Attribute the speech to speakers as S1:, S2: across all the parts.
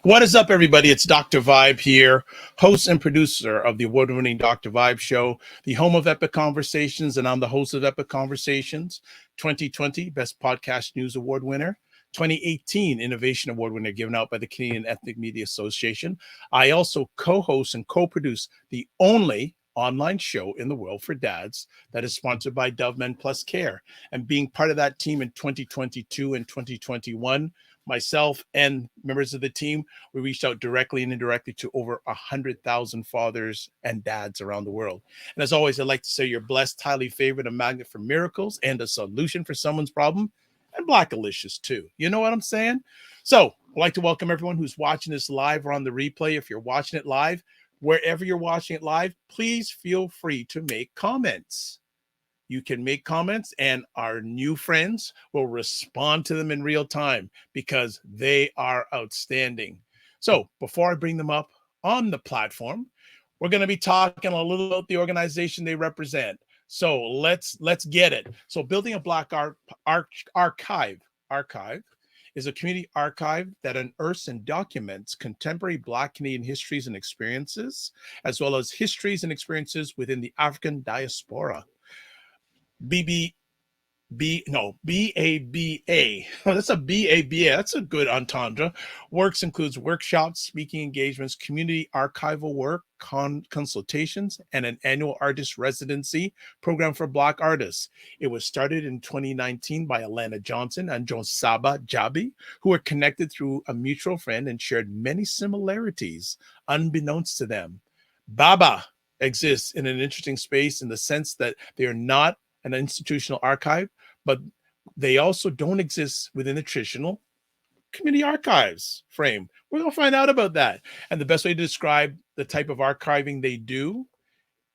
S1: What is up, everybody? It's Dr. Vibe here, host and producer of the award-winning Dr. Vibe Show, the home of Epic Conversations, and I'm the host of Epic Conversations, 2020 Best Podcast News Award winner, 2018 Innovation Award winner given out by the Canadian Ethnic Media Association. I also co-host and co-produce the only online show in the world for dads that is sponsored by Dove Men Plus Care. And being part of that team in 2022 and 2021, myself and members of the team, we reached out directly and indirectly to over 100,000 fathers and dads around the world. And as always, I'd like to say you're blessed, highly favored, a magnet for miracles, and a solution for someone's problem, and Blackalicious too. You know what I'm saying? So I'd like to welcome everyone who's watching this live or on the replay. If you're watching it live, wherever you're watching it live, please feel free to make comments. You can make comments and our new friends will respond to them in real time because they are outstanding. So before I bring them up on the platform, we're going to be talking a little about the organization they represent. So let's get it. So Building a Black Archive is a community archive that unearths and documents contemporary Black Canadian histories and experiences, as well as histories and experiences within the African Diaspora. BABA. Oh, that's a BABA. That's a good entendre. Works includes workshops, speaking engagements, community archival work, consultations, and an annual artist residency program for Black artists. It was started in 2019 by Alannah Johnson and Jonsaba Jabbi, who were connected through a mutual friend and shared many similarities, unbeknownst to them. BABA exists in an interesting space in the sense that they are not an institutional archive, but they also don't exist within the traditional community archives frame. We're going to find out about that. And the best way to describe the type of archiving they do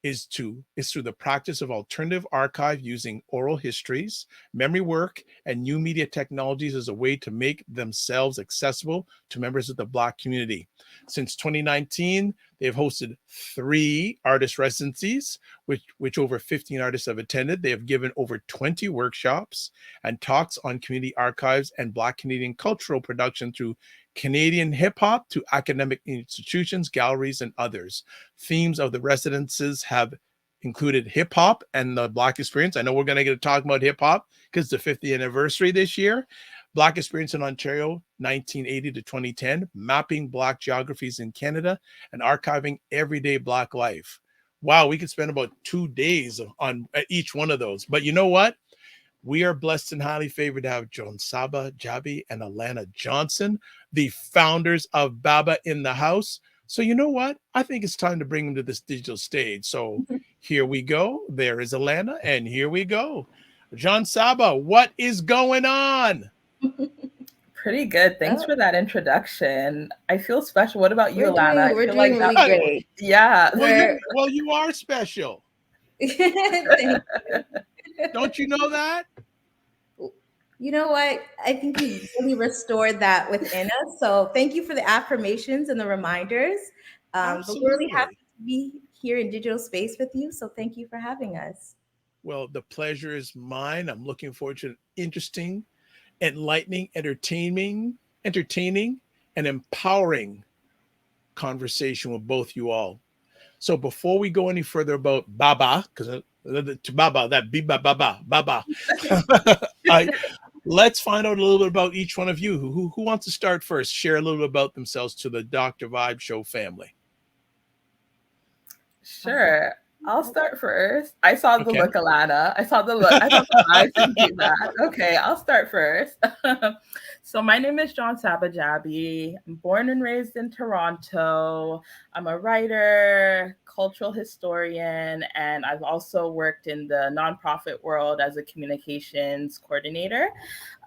S1: is through the practice of alternative archive using oral histories, memory work, and new media technologies as a way to make themselves accessible to members of the Black community. Since 2019, they have hosted 3 artist residencies, which over 15 artists have attended. They have given over 20 workshops and talks on community archives and Black Canadian cultural production through Canadian hip-hop to academic institutions, galleries, and others. Themes of the residences have included hip-hop and the Black experience. I know we're going to get to talk about hip-hop because it's the 50th anniversary this year. Black experience in Ontario, 1980 to 2010, mapping Black geographies in Canada, and archiving everyday Black life. Wow, we could spend about 2 days on each one of those. But you know what? We are blessed and highly favored to have Jonsaba, Jabbi, and Alannah Johnson, the founders of BABA, in the house. So you know what? I think it's time to bring them to this digital stage. So here we go. There is Alannah, and here we go. Jonsaba, what is going on?
S2: Pretty good. Thanks for that introduction. I feel special. What about you, Alannah?
S3: We're doing really great.
S2: Yeah.
S1: Well, you are special. Don't you know that?
S3: You know what? I think you really restored that within us. So thank you for the affirmations and the reminders. But we're really happy to be here in digital space with you. So thank you for having us.
S1: Well, the pleasure is mine. I'm looking forward to an interesting, enlightening, entertaining, and empowering conversation with both you all. So before we go any further about Baba, because to Baba, that be Baba. Let's find out a little bit about each one of you. Who wants to start first? Share a little bit about themselves to the Dr. Vibe Show family.
S2: Sure. I'll start first. I saw the look, Alannah. I saw the look. I thought the eyes would do that. Okay, I'll start first. So my name is Jonsaba Jabbi. I'm born and raised in Toronto. I'm a writer, cultural historian, and I've also worked in the nonprofit world as a communications coordinator.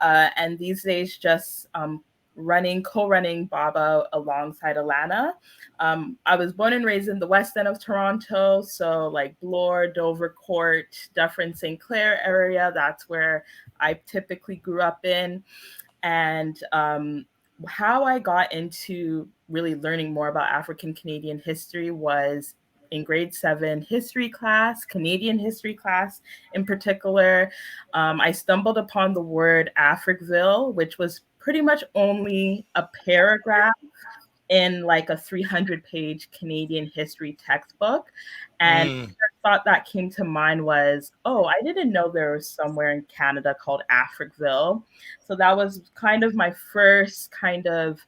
S2: And these days, just co-running BABA alongside Alannah. I was born and raised in the west end of Toronto, so like Bloor, Dovercourt, Dufferin, St. Clair area. That's where I typically grew up in. And how I got into really learning more about African Canadian history was in grade 7 history class, Canadian history class in particular. I stumbled upon the word Africville, which was pretty much only a paragraph in like a 300-page Canadian history textbook. And the thought that came to mind was, oh, I didn't know there was somewhere in Canada called Africville. So that was kind of my first kind of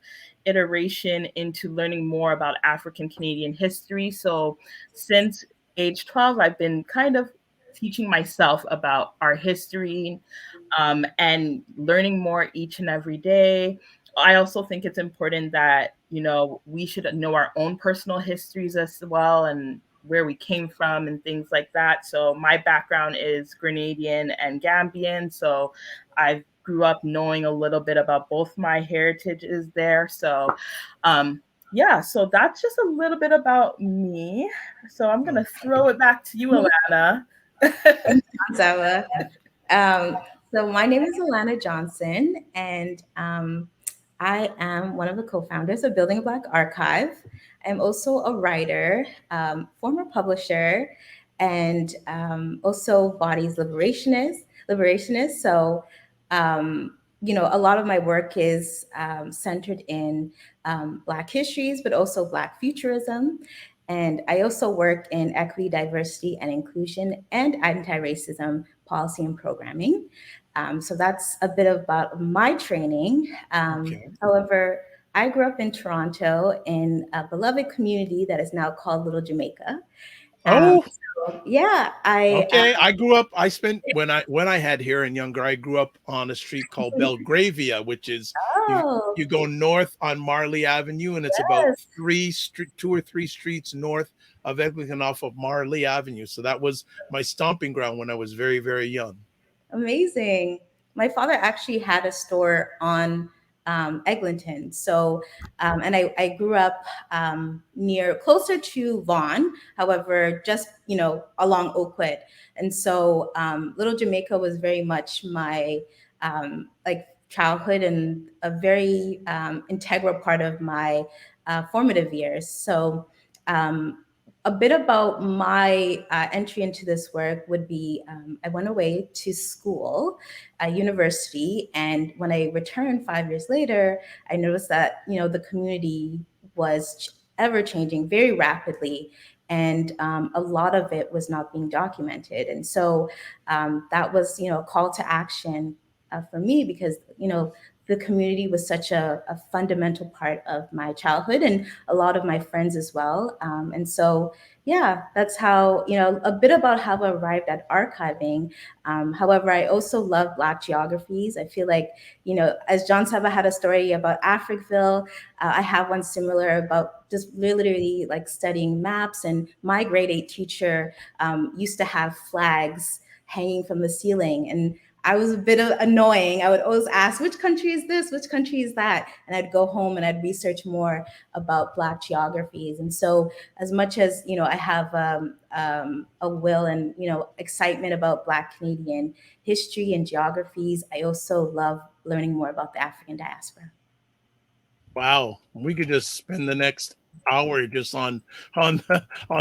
S2: iteration into learning more about African Canadian history. So since age 12, I've been kind of teaching myself about our history, and learning more each and every day. I also think it's important that, we should know our own personal histories as well, and where we came from and things like that. So my background is Grenadian and Gambian. So I grew up knowing a little bit about both my heritages there. So yeah, so that's just a little bit about me. So I'm going to throw it back to you, Alannah.
S3: Jonsaba. So my name is Alannah Johnson, and I am one of the co-founders of Building a Black Archive. I'm also a writer, former publisher, and also bodies liberationist. So, a lot of my work is centered in Black histories, but also Black futurism. And I also work in equity, diversity, and inclusion and anti-racism policy and programming. So that's a bit about my training. However, I grew up in Toronto in a beloved community that is now called Little Jamaica. Yeah,
S1: I grew up. I spent when I had hair and younger. I grew up on a street called Belgravia, which is you go north on Marley Avenue, and it's about 2 or 3 streets north of Eglinton off of Marley Avenue. So that was my stomping ground when I was very, very young.
S3: Amazing. My father actually had a store on Eglinton. So, and I grew up closer to Vaughan, however, just, along Oakwood. And so Little Jamaica was very much my childhood and a very integral part of my formative years. So a bit about my entry into this work would be I went away to school, university, and when I returned 5 years later, I noticed that the community was ever changing very rapidly, and a lot of it was not being documented. And so that was a call to action for me, because the community was such a fundamental part of my childhood and a lot of my friends as well. And so, yeah, that's how, a bit about how I arrived at archiving. However, I also love Black geographies. I feel like, as Jonsaba had a story about Africville, I have one similar about just literally like studying maps. And my grade 8 teacher used to have flags hanging from the ceiling. And I was a bit annoying. I would always ask, which country is this? Which country is that? And I'd go home and I'd research more about Black geographies. And so as much as, I have a will and, excitement about Black Canadian history and geographies, I also love learning more about the African diaspora.
S1: Wow. We could just spend the next hour just on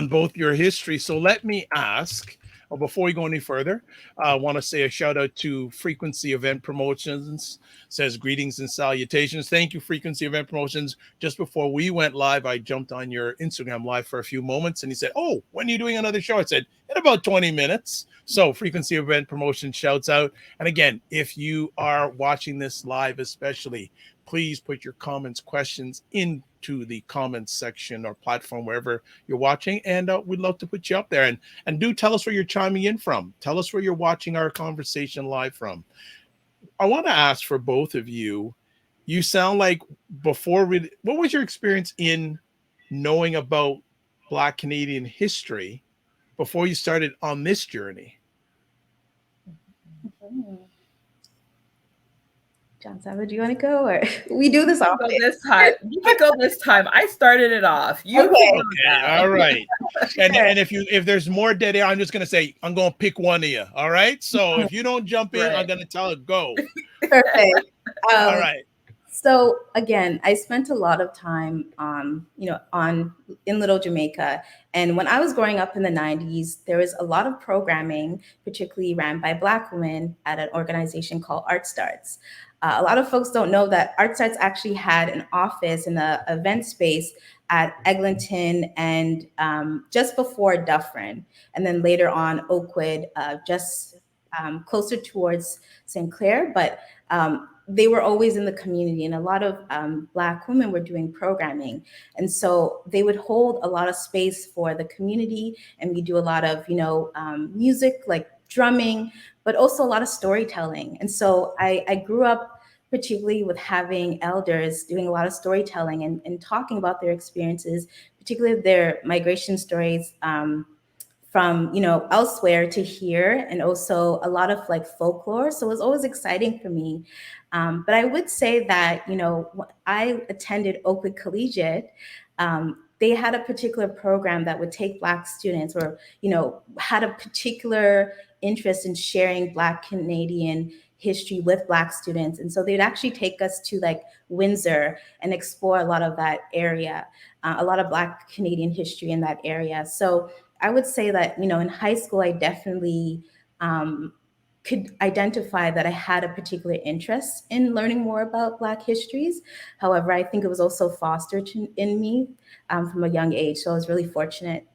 S1: both your history. So let me ask, before we go any further, I want to say a shout out to Frequency Event Promotions. Says greetings and salutations. Thank you, Frequency Event Promotions. Just before we went live, I jumped on your Instagram live for a few moments, and he said, "Oh, when are you doing another show?" I said, "In about 20 minutes." So Frequency Event Promotions shouts out. And again, if you are watching this live, especially, please put your comments, questions into the comments section or platform wherever you're watching, and we'd love to put you up there. And do tell us where you're chiming in from. Tell us where you're watching our conversation live from. I want to ask for both of you. You sound like what was your experience in knowing about Black Canadian history before you started on this journey?
S3: Jonsaba, do you want to go, or we do this often?
S2: You can go this time. I started it off.
S1: Okay, all right. And if there's more dead air, I'm just gonna say I'm gonna pick one of you. All right. So if you don't jump in, I'm gonna tell it go.
S3: Perfect.
S1: All right.
S3: So again, I spent a lot of time, in Little Jamaica. And when I was growing up in the 90s, there was a lot of programming, particularly ran by Black women at an organization called Art Starts. A lot of folks don't know that ArtStarts actually had an office in the event space at Eglinton and just before Dufferin, and then later on Oakwood, just closer towards St. Clair. But they were always in the community, and a lot of Black women were doing programming. And so they would hold a lot of space for the community, and we do a lot of, music, like drumming, but also a lot of storytelling. And so I grew up particularly with having elders doing a lot of storytelling and talking about their experiences, particularly their migration stories, from elsewhere to here, and also a lot of like folklore. So it was always exciting for me. But I would say that I attended Oakwood Collegiate. They had a particular program that would take Black students, or had a particular interest in sharing Black Canadian history with Black students. And so they'd actually take us to like Windsor and explore a lot of that area, a lot of Black Canadian history in that area. So I would say that, in high school, I definitely could identify that I had a particular interest in learning more about Black histories. However, I think it was also fostered in me from a young age. So I was really fortunate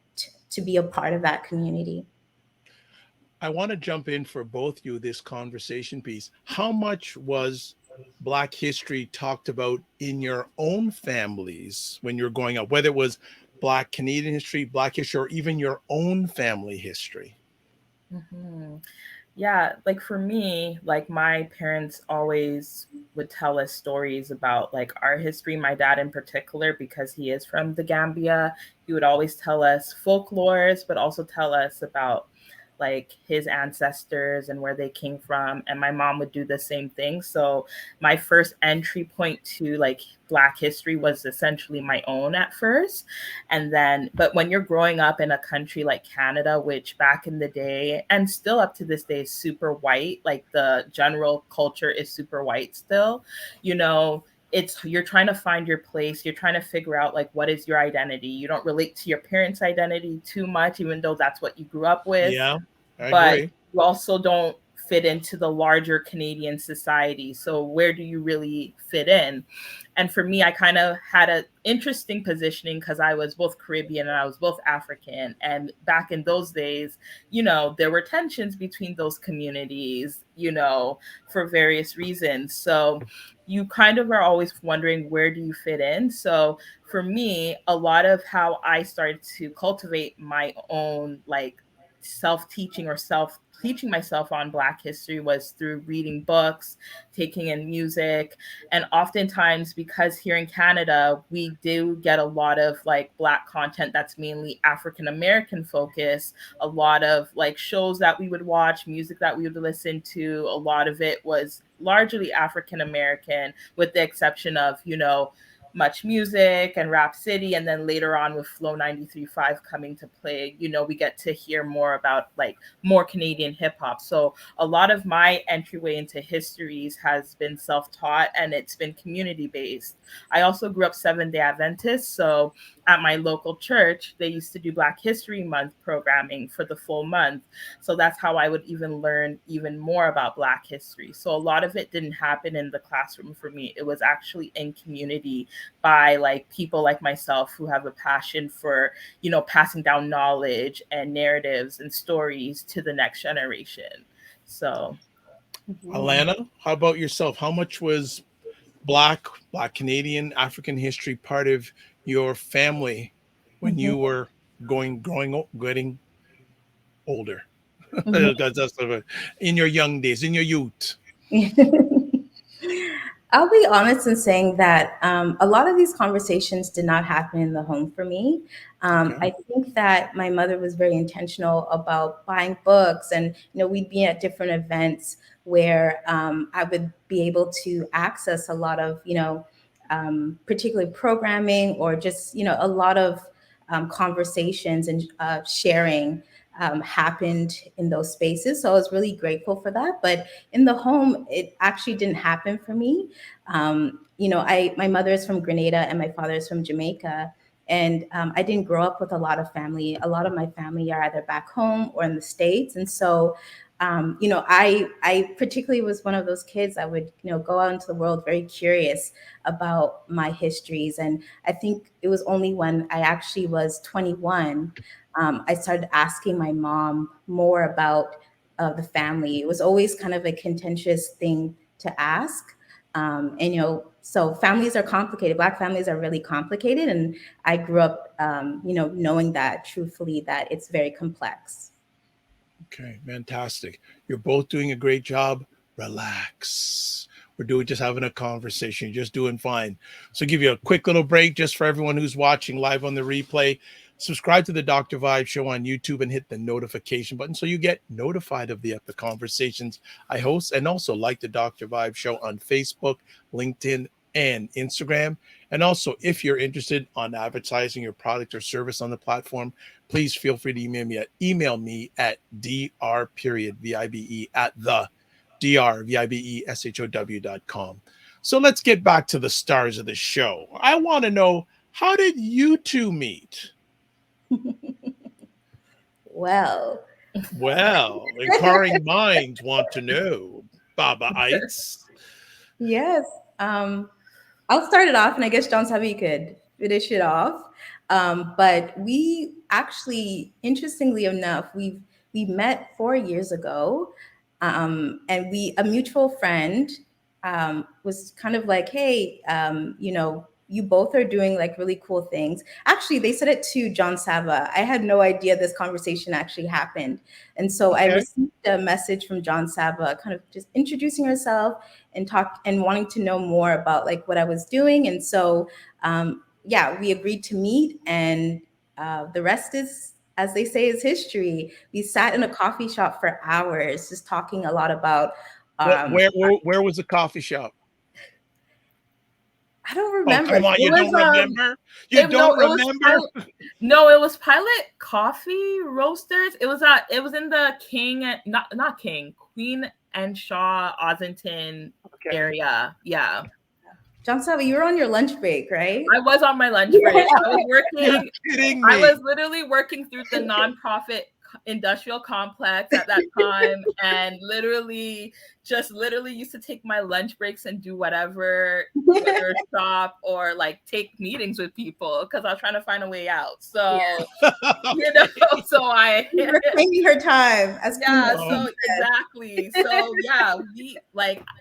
S3: to be a part of that community.
S1: I want to jump in for both you this conversation piece. How much was Black history talked about in your own families when you were growing up, whether it was Black Canadian history, Black history, or even your own family history?
S2: Mm-hmm. Yeah, like for me, like my parents always would tell us stories about like our history. My dad in particular, because he is from the Gambia, he would always tell us folklores, but also tell us about like his ancestors and where they came from. And my mom would do the same thing. So my first entry point to like Black history was essentially my own at first. And then, but when you're growing up in a country like Canada, which back in the day and still up to this day is super white, like the general culture is super white still, you're trying to find your place. You're trying to figure out like what is your identity. You don't relate to your parents' identity too much, even though that's what you grew up with.
S1: Yeah, I
S2: but
S1: agree.
S2: you also don't fit into the larger Canadian society. So where do you really fit in? And for me, I kind of had an interesting positioning because I was both Caribbean and I was both African. And back in those days, there were tensions between those communities, for various reasons. So you kind of are always wondering, where do you fit in? So for me, a lot of how I started to cultivate my own like self-teaching or self-teaching myself on Black history was through reading books, taking in music. And oftentimes, because here in Canada, we do get a lot of like Black content that's mainly African American focused, a lot of like shows that we would watch, music that we would listen to, a lot of it was largely African American, with the exception of, Much Music and Rap City, and then later on with Flow 93.5 coming to play, we get to hear more about like more Canadian hip hop. So a lot of my entryway into histories has been self-taught and it's been community based. I also grew up 7-day Adventist, so at my local church, they used to do Black History Month programming for the full month. So that's how I would even learn even more about Black history. So a lot of it didn't happen in the classroom for me. It was actually in community by like people like myself who have a passion for, passing down knowledge and narratives and stories to the next generation. So
S1: Alannah, how about yourself? How much was Black Canadian, African history part of your family when
S3: Mhm,
S1: you were getting older?
S3: mhm.
S1: That's sort of in your young days, in your youth.
S3: I'll be honest in saying that a lot of these conversations did not happen in the home for me.
S1: Okay.
S3: I think that my mother was very intentional about buying books, and we'd be at different events where I would be able to access a lot of particularly programming, or just a lot of conversations and sharing happened in those spaces. So I was really grateful for that. But in the home, it actually didn't happen for me. My mother is from Grenada and my father is from Jamaica. And I didn't grow up with a lot of family. A lot of my family are either back home or in the States. And so I particularly was one of those kids that would, go out into the world very curious about my histories. And I think it was only when I actually was 21, I started asking my mom more about the family. It was always kind of a contentious thing to ask. So families are complicated. Black families are really complicated. And I grew up, knowing that truthfully, that it's very complex.
S1: Okay, fantastic. You're both doing a great job. Relax. We're just having a conversation. You're just doing fine. So give you a quick little break just for everyone who's watching live on the replay. Subscribe to the Dr. Vibe Show on YouTube and hit the notification button so you get notified of the conversations I host, and also like the Dr. Vibe Show on Facebook, LinkedIn, and Instagram. And also, if you're interested on advertising your product or service on the platform, please feel free to email me at dr.vibe at the drvibeshow.com. So let's get back to the stars of the show. I want to know, how did you two meet?
S3: Well,
S1: inquiring minds want to know. Baba Ites.
S3: Yes. I'll start it off, and I guess Jonsaba, you could finish it off. But we actually, interestingly enough, we met 4 years ago, and a mutual friend was kind of like, "Hey, you both are doing like really cool things." Actually, they said it to Jonsaba. I had no idea this conversation actually happened, and so I received a message from Jonsaba, kind of just introducing herself and wanting to know more about like what I was doing. And so, we agreed to meet, and the rest is, as they say, is history. We sat in a coffee shop for hours, just talking a lot about.
S1: Where was the coffee shop?
S3: I don't remember.
S1: Oh, come on, you don't remember? You don't remember?
S2: It was Pilot Coffee Roasters. It was in the Queen and Shaw, Ossington area. Yeah.
S3: Jonsaba, you were on your lunch break, right?
S2: I was on my lunch break. I was working.
S1: You're kidding me.
S2: I was literally working through the nonprofit industrial complex at that time, and literally used to take my lunch breaks and do whatever, whether shop or like take meetings with people, because I was trying to find a way out. So so I
S3: reclaiming her time as
S2: exactly. So we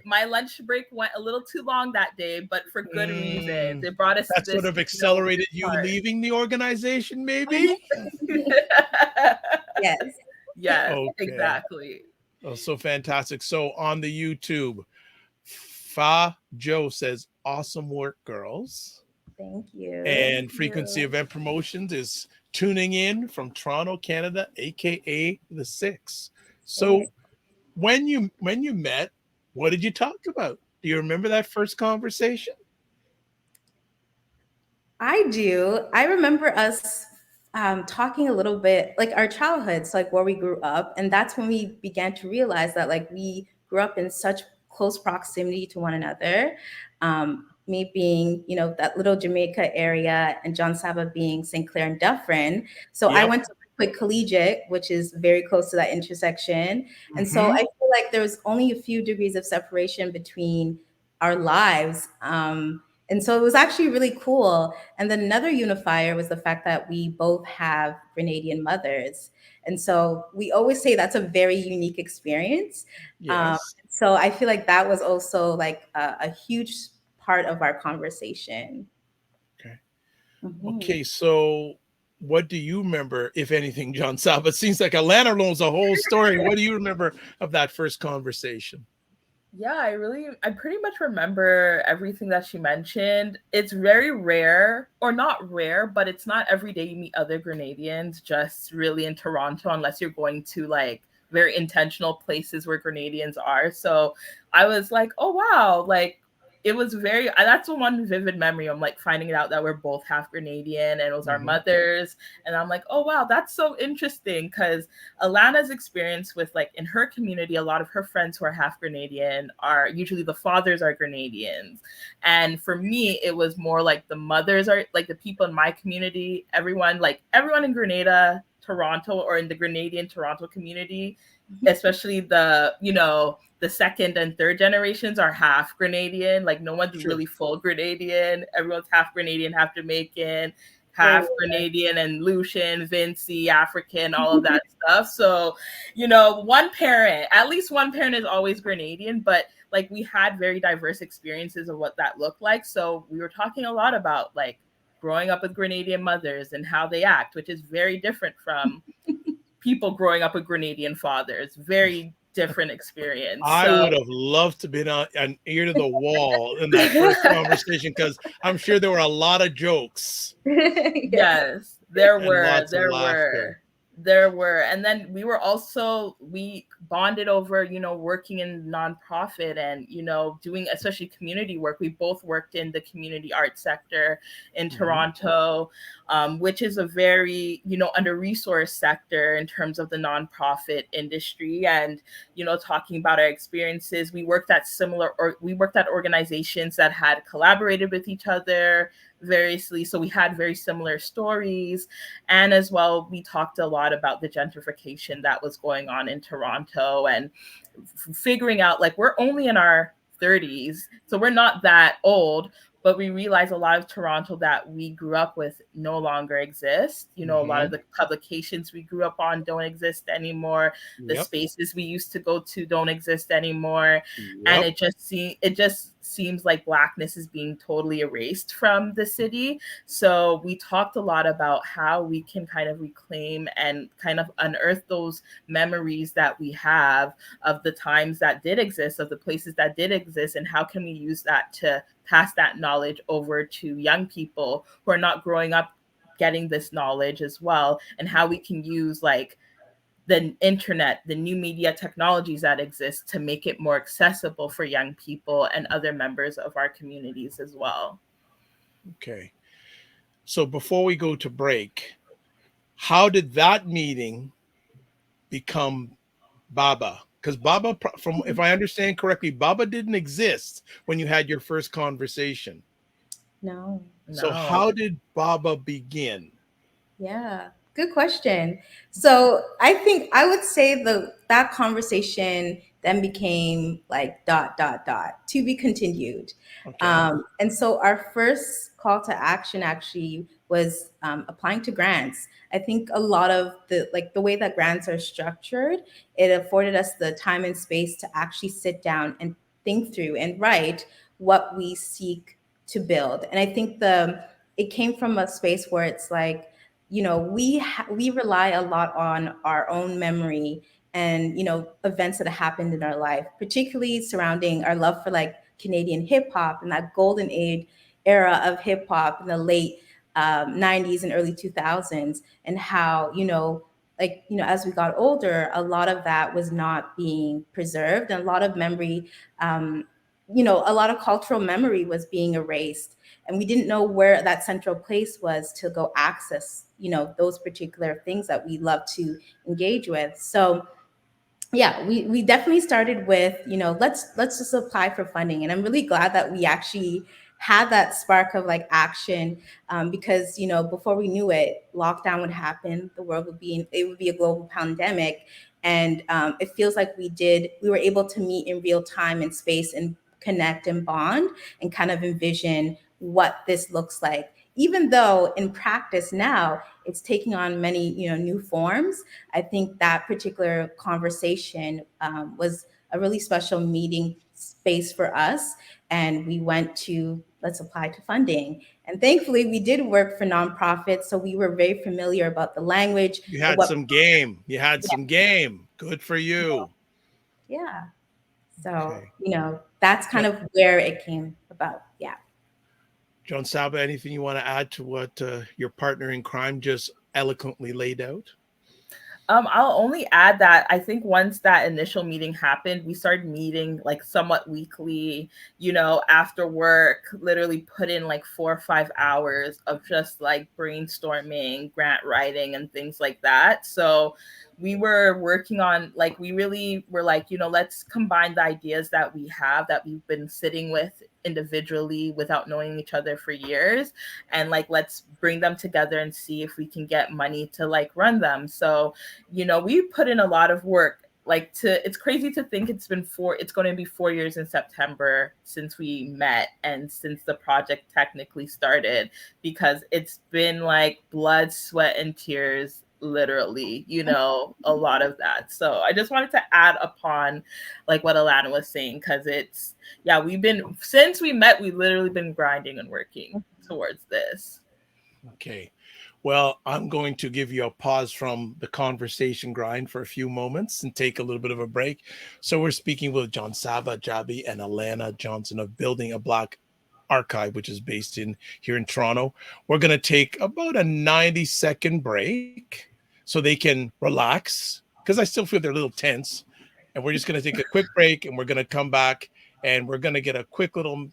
S2: my lunch break went a little too long that day, but for good reasons. It brought us.
S1: That sort of accelerated you leaving the organization, maybe.
S2: Yes, okay. Exactly.
S1: Oh, so fantastic. So on the YouTube, Fa Joe says, "Awesome work, girls."
S3: Thank you.
S1: And Frequency Event Promotions is tuning in from Toronto, Canada, aka the 6. So when you met, what did you talk about? Do you remember that first conversation?
S3: I do. I remember us talking a little bit, like our childhoods, like where we grew up. And that's when we began to realize that like we grew up in such close proximity to one another. Me being, that little Jamaica area, and Jonsaba being St. Clair and Dufferin. So I went to Quick Collegiate, which is very close to that intersection. And so I feel like there was only a few degrees of separation between our lives. And so it was actually really cool. And then another unifier was the fact that we both have Grenadian mothers. And so we always say that's a very unique experience. So I feel like that was also like a huge part of our conversation.
S1: Okay, so what do you remember, if anything, Jonsaba? It seems like Alannah knows the whole story. What do you remember of that first conversation?
S2: Yeah, I pretty much remember everything that she mentioned. It's very rare, or not rare, but it's not every day you meet other Grenadians just really in Toronto, unless you're going to like very intentional places where Grenadians are. So I was like, oh wow, like it was that's one vivid memory. I'm like finding out that we're both half Grenadian, and it was our mothers. And I'm like, oh wow, that's so interesting, because Alannah's experience with like in her community, a lot of her friends who are half Grenadian are usually the fathers are Grenadians. And for me, it was more like the mothers are like the people in my community, everyone in Grenada, Toronto or in the Grenadian Toronto community, especially the, the second and third generations are half Grenadian. Like no one's really full Grenadian. Everyone's half Grenadian, half Jamaican, half Grenadian and Lucian, Vinci, African, all of that stuff. So, at least one parent is always Grenadian, but like we had very diverse experiences of what that looked like. So we were talking a lot about like growing up with Grenadian mothers and how they act, which is very different from people growing up with Grenadian fathers. Very different experience.
S1: I would have loved to been an ear to the wall in that first conversation, because I'm sure there were a lot of jokes.
S2: Yes, there were. And then we bonded over, working in nonprofit and, doing especially community work. We both worked in the community art sector in Toronto, which is a very, under-resourced sector in terms of the nonprofit industry. And, talking about our experiences, we worked at organizations that had collaborated with each other variously. So we had very similar stories. And as well, we talked a lot about the gentrification that was going on in Toronto and figuring out like we're only in our 30s. So we're not that old, but we realize a lot of Toronto that we grew up with no longer exists. A lot of the publications we grew up on don't exist anymore. The spaces we used to go to don't exist anymore. And it just seems like Blackness is being totally erased from the city. So we talked a lot about how we can kind of reclaim and kind of unearth those memories that we have of the times that did exist, of the places that did exist, and how can we use that to pass that knowledge over to young people who are not growing up getting this knowledge as well, and how we can use like the internet, the new media technologies that exist to make it more accessible for young people and other members of our communities as well.
S1: Okay. So before we go to break, how did that meeting become Baba? Because Baba, if I understand correctly, Baba didn't exist when you had your first conversation.
S3: No.
S1: So how did Baba begin?
S3: Yeah, good question. So I think I would say that conversation then became like ... to be continued.
S1: Okay.
S3: And so our first call to action actually was applying to grants. I think a lot of the way that grants are structured, it afforded us the time and space to actually sit down and think through and write what we seek to build. And I think it came from a space where it's like, we rely a lot on our own memory and events that have happened in our life, particularly surrounding our love for like Canadian hip hop and that golden age era of hip hop in the late 90s and early 2000s, and how as we got older, a lot of that was not being preserved, and a lot of memory, a lot of cultural memory was being erased, and we didn't know where that central place was to go access those particular things that we love to engage with. So yeah, we definitely started with let's just apply for funding, and I'm really glad that we actually had that spark of like action, because before we knew it, lockdown would happen, the world would be a global pandemic, and it feels like we were able to meet in real time and space and connect and bond and kind of envision what this looks like, even though in practice now it's taking on many new forms. I think that particular conversation was a really special meeting space for us, and we went to let's apply to funding, and thankfully we did work for nonprofits, so we were very familiar about the language.
S1: You had some game. Good for you.
S3: Yeah. So that's kind of where it came about. Yeah.
S1: Jonsaba, anything you want to add to what your partner in crime just eloquently laid out?
S2: I'll only add that I think once that initial meeting happened, we started meeting like somewhat weekly, after work, literally put in like 4 or 5 hours of just like brainstorming, grant writing, and things like that. So we were working on, like, we really were like, let's combine the ideas that we have, that we've been sitting with individually without knowing each other for years, and like, let's bring them together and see if we can get money to like run them. So, we put in a lot of work. Like, it's crazy to think it's going to be 4 years in September since we met and since the project technically started, because it's been like blood, sweat, and tears, literally, a lot of that. So I just wanted to add upon like what Alannah was saying, because since we met, we've literally been grinding and working towards this.
S1: Okay. Well, I'm going to give you a pause from the conversation grind for a few moments and take a little bit of a break. So we're speaking with Jonsaba, Jabbi, and Alannah Johnson of Building a Black Archive, which is based here in Toronto. We're going to take about a 90-second break so they can relax, because I still feel they're a little tense. And we're just going to take a quick break, and we're going to come back, and we're going to get a quick little,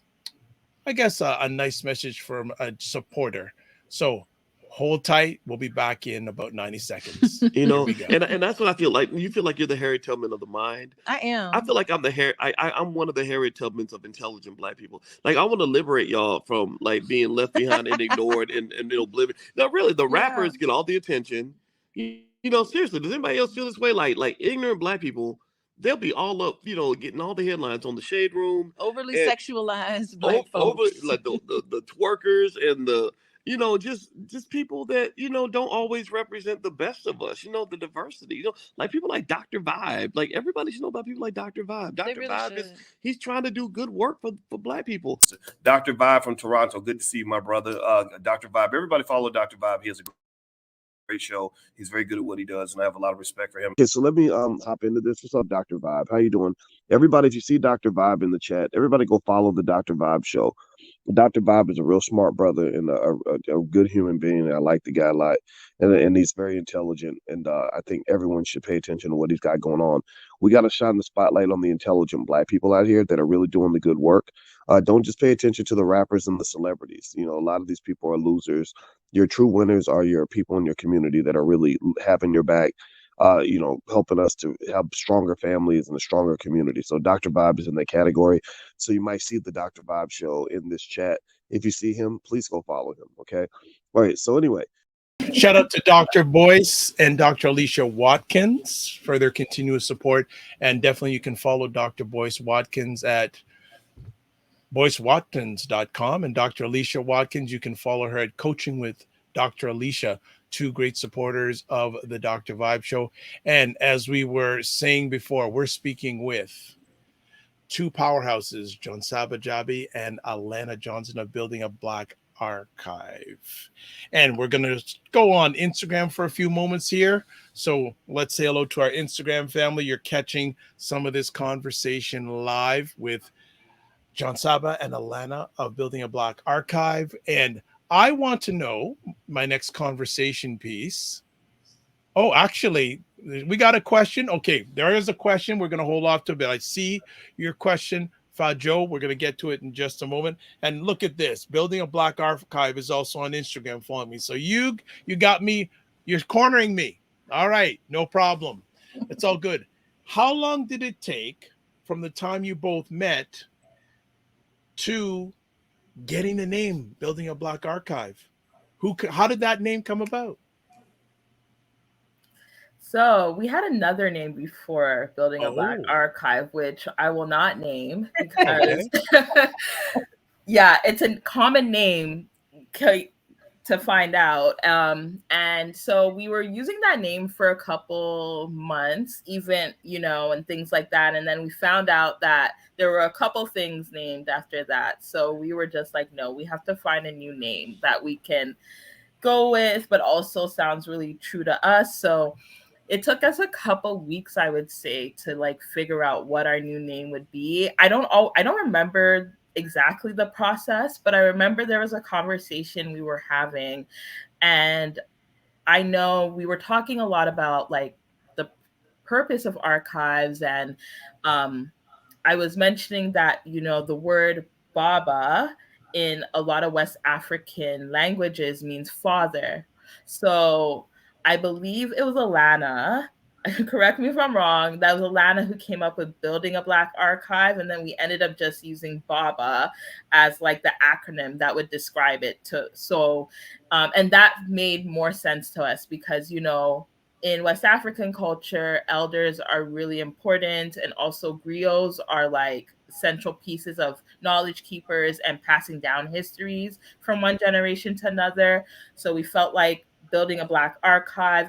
S1: I guess, a nice message from a supporter. So hold tight. We'll be back in about 90 seconds.
S4: And that's what I feel like. You feel like you're the Harriet Tubman of the mind.
S5: I am.
S4: I feel like I'm I'm one of the Harriet Tubmans of intelligent Black people. Like, I want to liberate y'all from like being left behind and ignored and oblivion. No, really, the rappers get all the attention. Seriously, does anybody else feel this way? Like ignorant Black people, they'll be all up, getting all the headlines on the Shade Room.
S5: Overly sexualized Black folks.
S4: Like the twerkers and the just people that don't always represent the best of us. The diversity. Like people like Dr. Vibe. Like, everybody should know about people like Dr. Vibe. Dr.
S5: Really
S4: Vibe he's trying to do good work for Black people.
S6: Dr. Vibe from Toronto. Good to see you, my brother. Dr. Vibe. Everybody follow Dr. Vibe. He has a great show. He's very good at what he does, and I have a lot of respect for him.
S4: Okay, so let me hop into this. What's up, Dr. Vibe? How you doing? Everybody, if you see Dr. Vibe in the chat, everybody go follow the Dr. Vibe show. Dr. Vibe is a real smart brother and a good human being. I like the guy a lot, and he's very intelligent. And I think everyone should pay attention to what he's got going on. We got to shine the spotlight on the intelligent Black people out here that are really doing the good work. Don't just pay attention to the rappers and the celebrities. A lot of these people are losers. Your true winners are your people in your community that are really having your back. Helping us to have stronger families and a stronger community. So Dr. Vibe is in that category. So you might see the Dr. Vibe show in this chat. If you see him, please go follow him. Okay. All right. So anyway.
S1: Shout out to Dr. Boyce and Dr. Alicia Watkins for their continuous support. And definitely you can follow Dr. Boyce Watkins at boycewatkins.com. And Dr. Alicia Watkins, you can follow her at Coaching with Dr. Alicia. Two great supporters of the Dr. Vibe show. And as we were saying before, we're speaking with two powerhouses, Jonsaba Jabbi and Alannah Johnson of Building a Black Archive. And we're going to go on Instagram for a few moments here. So let's say hello to our Instagram family. You're catching some of this conversation live with Jonsaba and Alannah of Building a Black Archive. And I want to know my next conversation piece. Oh, actually, we got a question. Okay, there is a question. We're going to hold off to a bit. I see your question, Fajo. We're going to get to it in just a moment. And look at this. Building a Black Archive is also on Instagram. Follow me. So you got me. You're cornering me. All right, no problem. It's all good. How long did it take from the time you both met to getting the name Building a Black Archive? How did that name come about?
S2: So we had another name before Building a Black Archive, which I will not name because it's a common name to find out. And so we were using that name for a couple months, even, and things like that. And then we found out that there were a couple things named after that. So we were just like, no, we have to find a new name that we can go with, but also sounds really true to us. So it took us a couple weeks, I would say, to like figure out what our new name would be. I don't remember exactly the process, but I remember there was a conversation we were having, and I know we were talking a lot about like the purpose of archives, and I was mentioning that, the word Baba in a lot of West African languages means father. So I believe it was Alannah correct me if I'm wrong, that was Alannah who came up with building a Black archive, and then we ended up just using BABA as like the acronym that would describe it. And that made more sense to us because, you know, in West African culture, elders are really important, and also griots are like central pieces of knowledge keepers and passing down histories from one generation to another. So we felt like building a Black archive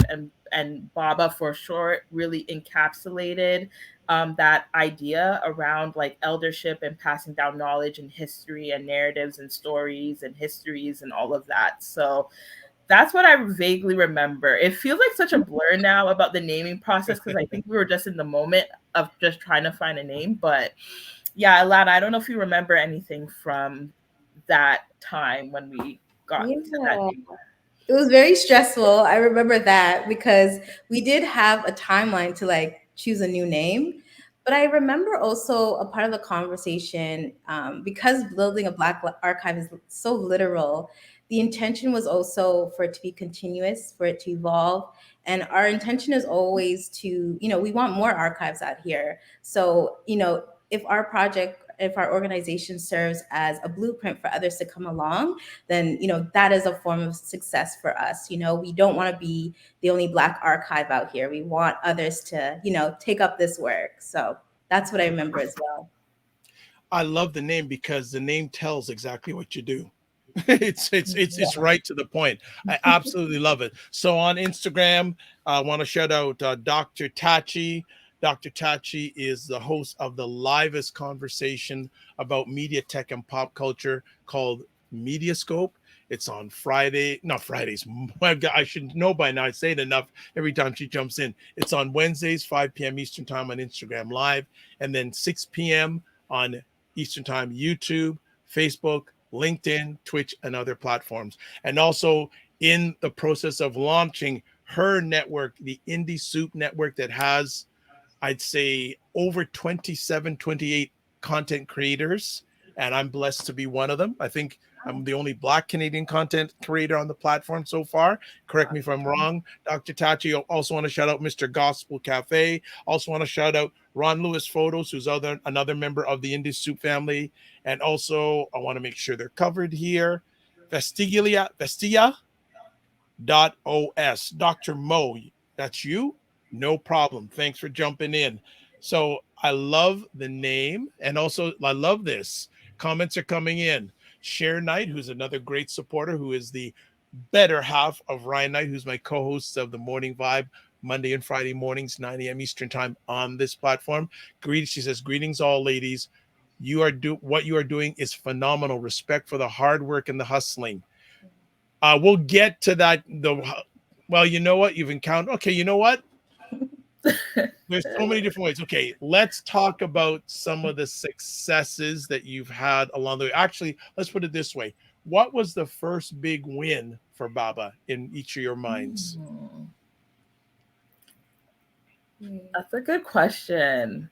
S2: and BABA for short really encapsulated that idea around like eldership and passing down knowledge and history and narratives and stories and histories and all of that. So that's what I vaguely remember. It feels like such a blur now about the naming process because I think we were just in the moment of just trying to find a name. But yeah, Alannah, I don't know if you remember anything from that time when we got to that name.
S3: It was very stressful. I remember that because we did have a timeline to like choose a new name. But I remember also a part of the conversation, because building a Black archive is so literal, the intention was also for it to be continuous, for it to evolve. And our intention is always to, you know, we want more archives out here. So, you know, if our organization serves as a blueprint for others to come along, then, you know, that is a form of success for us. You know, we don't want to be the only Black archive out here. We want others to, you know, take up this work. So that's what I remember as well.
S1: I love the name because the name tells exactly what you do. It's right to the point. I absolutely love it. So on Instagram, I want to shout out Dr. Tachi. Dr. Tachi is the host of the livest conversation about media, tech, and pop culture called Mediascope. It's on Friday, not Fridays. I should know by now. I say it enough every time she jumps in. It's on Wednesdays, 5 p.m. Eastern Time on Instagram Live, and then 6 p.m. on Eastern Time, YouTube, Facebook, LinkedIn, Twitch, and other platforms. And also in the process of launching her network, the Indie Soup Network, that has, I'd say, over 27, 28 content creators. And I'm blessed to be one of them. I think I'm the only Black Canadian content creator on the platform so far. Correct me if I'm wrong, Dr. Tachi. I also want to shout out Mr. Gospel Cafe. Also want to shout out Ron Lewis Photos, who's another member of the Indie Soup family. And also, I want to make sure they're covered here. Vestia.os. Dr. Mo, that's you? No problem. Thanks for jumping in. So I love the name. And also, I love this. Comments are coming in. Cher Knight, who's another great supporter, who is the better half of Ryan Knight, who's my co-host of the Morning Vibe, Monday and Friday mornings, 9 a.m. Eastern Time on this platform. She says, greetings, all ladies. What you are doing is phenomenal. Respect for the hard work and the hustling. We'll get to that. Well, you know what? You've encountered. Okay, you know what? There's so many different ways. Okay, let's talk about some of the successes that you've had along the way. Actually, let's put it this way. What was the first big win for BABA in each of your minds?
S2: That's a good question.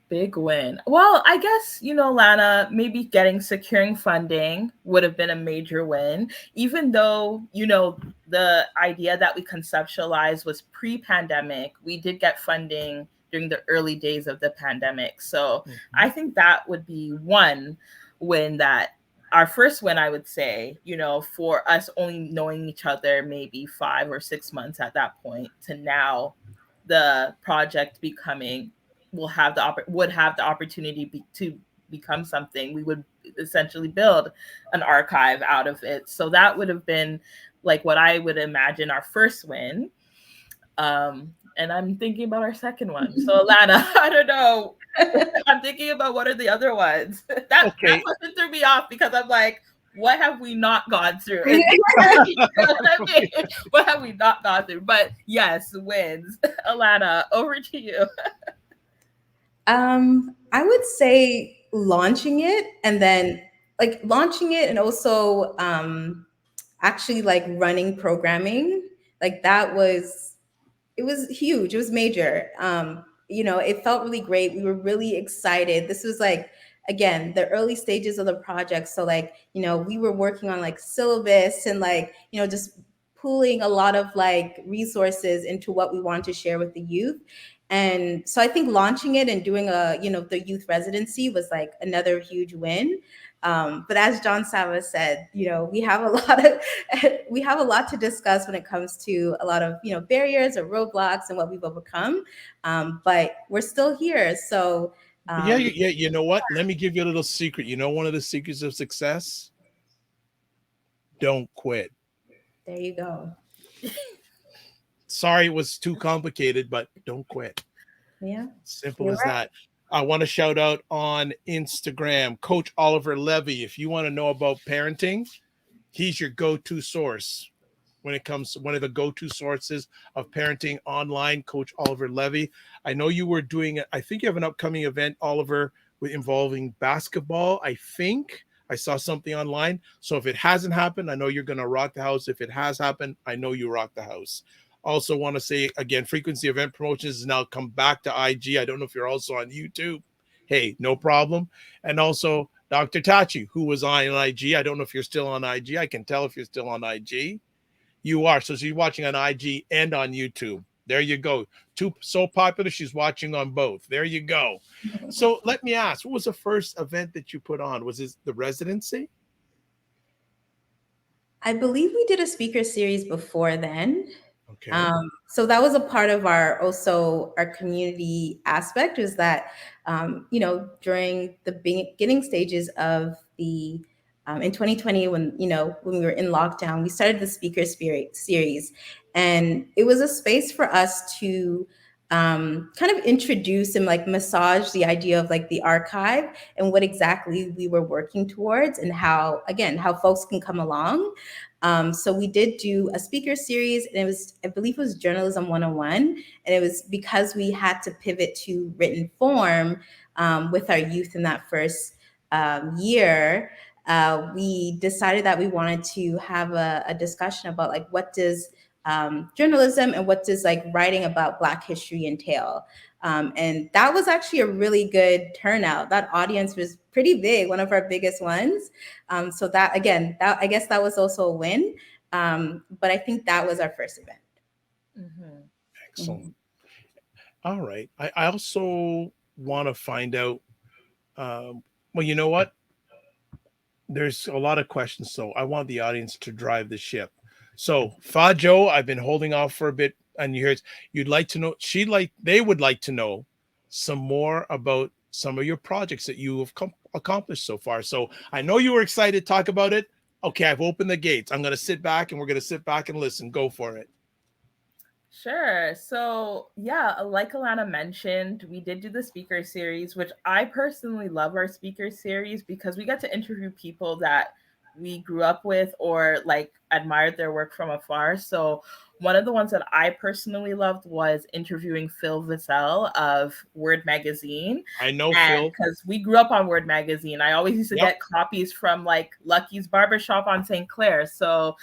S2: Big win. Well, I guess, you know, Lana, maybe securing funding would have been a major win, even though, you know, the idea that we conceptualized was pre-pandemic. We did get funding during the early days of the pandemic. So I think that would be one win, that our first win, I would say, you know, for us only knowing each other maybe 5 or 6 months at that point to now the project becoming would have the opportunity to become something. We would essentially build an archive out of it. So that would have been like what I would imagine our first win. And I'm thinking about our second one. So Alannah, I don't know. I'm thinking about what are the other ones. That question threw me off because I'm like, what have we not gone through? What have we not gone through? But yes, wins. Alannah, over to you.
S3: I would say launching it, and then like launching it and also actually like running programming. Like it was huge. It was major. You know, it felt really great. We were really excited. This was like, again, the early stages of the project. So like, you know, we were working on like syllabus and like, you know, just pooling a lot of like resources into what we want to share with the youth. And so I think launching it and doing the youth residency was like another huge win. But as Jonsaba said, we have a lot to discuss when it comes to a lot of, barriers or roadblocks and what we've overcome. But we're still here. So
S1: yeah, you know what? Let me give you a little secret. You know, one of the secrets of success? Don't quit.
S3: There you go.
S1: Sorry, it was too complicated, but don't quit.
S3: Yeah.
S1: Simple as that. I want to shout out on Instagram, Coach Oliver Levy. If you want to know about parenting, he's your go-to source when it comes to one of the go-to sources of parenting online, Coach Oliver Levy. I know you were doing I think you have an upcoming event, Oliver, involving basketball. I think I saw something online. So if it hasn't happened, I know you're going to rock the house. If it has happened, I know you rock the house. Also want to say again, Frequency Event Promotions has now come back to IG. I don't know if you're also on YouTube. Hey, no problem. And also Dr. Tachi, who was on IG. I don't know if you're still on IG. I can tell if you're still on IG. You are. So she's watching on IG and on YouTube. There you go. So popular, she's watching on both. There you go. So let me ask, what was the first event that you put on? Was it the residency?
S3: I believe we did a speaker series before then.
S1: Okay.
S3: So that was a part of our community aspect, is that, during the beginning stages of the, in 2020, when we were in lockdown, we started the speaker series, and it was a space for us to kind of introduce and like massage the idea of like the archive and what exactly we were working towards, and how folks can come along. So we did do a speaker series, and I believe it was Journalism 101. And it was because we had to pivot to written form with our youth in that first year. We decided that we wanted to have a discussion about like, what does journalism and what does like writing about Black history entail? And that was actually a really good turnout. That audience was pretty big, one of our biggest ones. So that, again, I guess that was also a win. But I think that was our first event.
S2: Mm-hmm.
S1: Excellent. Mm-hmm. All right. I also want to find out, well, you know what? There's a lot of questions, so I want the audience to drive the ship. So Fajo, I've been holding off for a bit, and you'd like to know, they would like to know some more about some of your projects that you have accomplished so far. So I know you were excited to talk about it. Okay, I've opened the gates. I'm going to sit back, and we're going to sit back and listen. Go for it.
S2: Sure. So yeah, like Alannah mentioned, we did do the speaker series, which I personally love our speaker series because we get to interview people that we grew up with or like admired their work from afar. So one of the ones that I personally loved was interviewing Phil Vassell of Word Magazine.
S1: I know Phil.
S2: Because we grew up on Word Magazine. I always used to get copies from like Lucky's Barbershop on St. Clair. So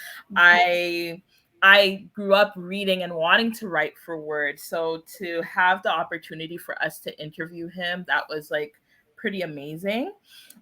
S2: I grew up reading and wanting to write for Word. So to have the opportunity for us to interview him, that was like pretty amazing.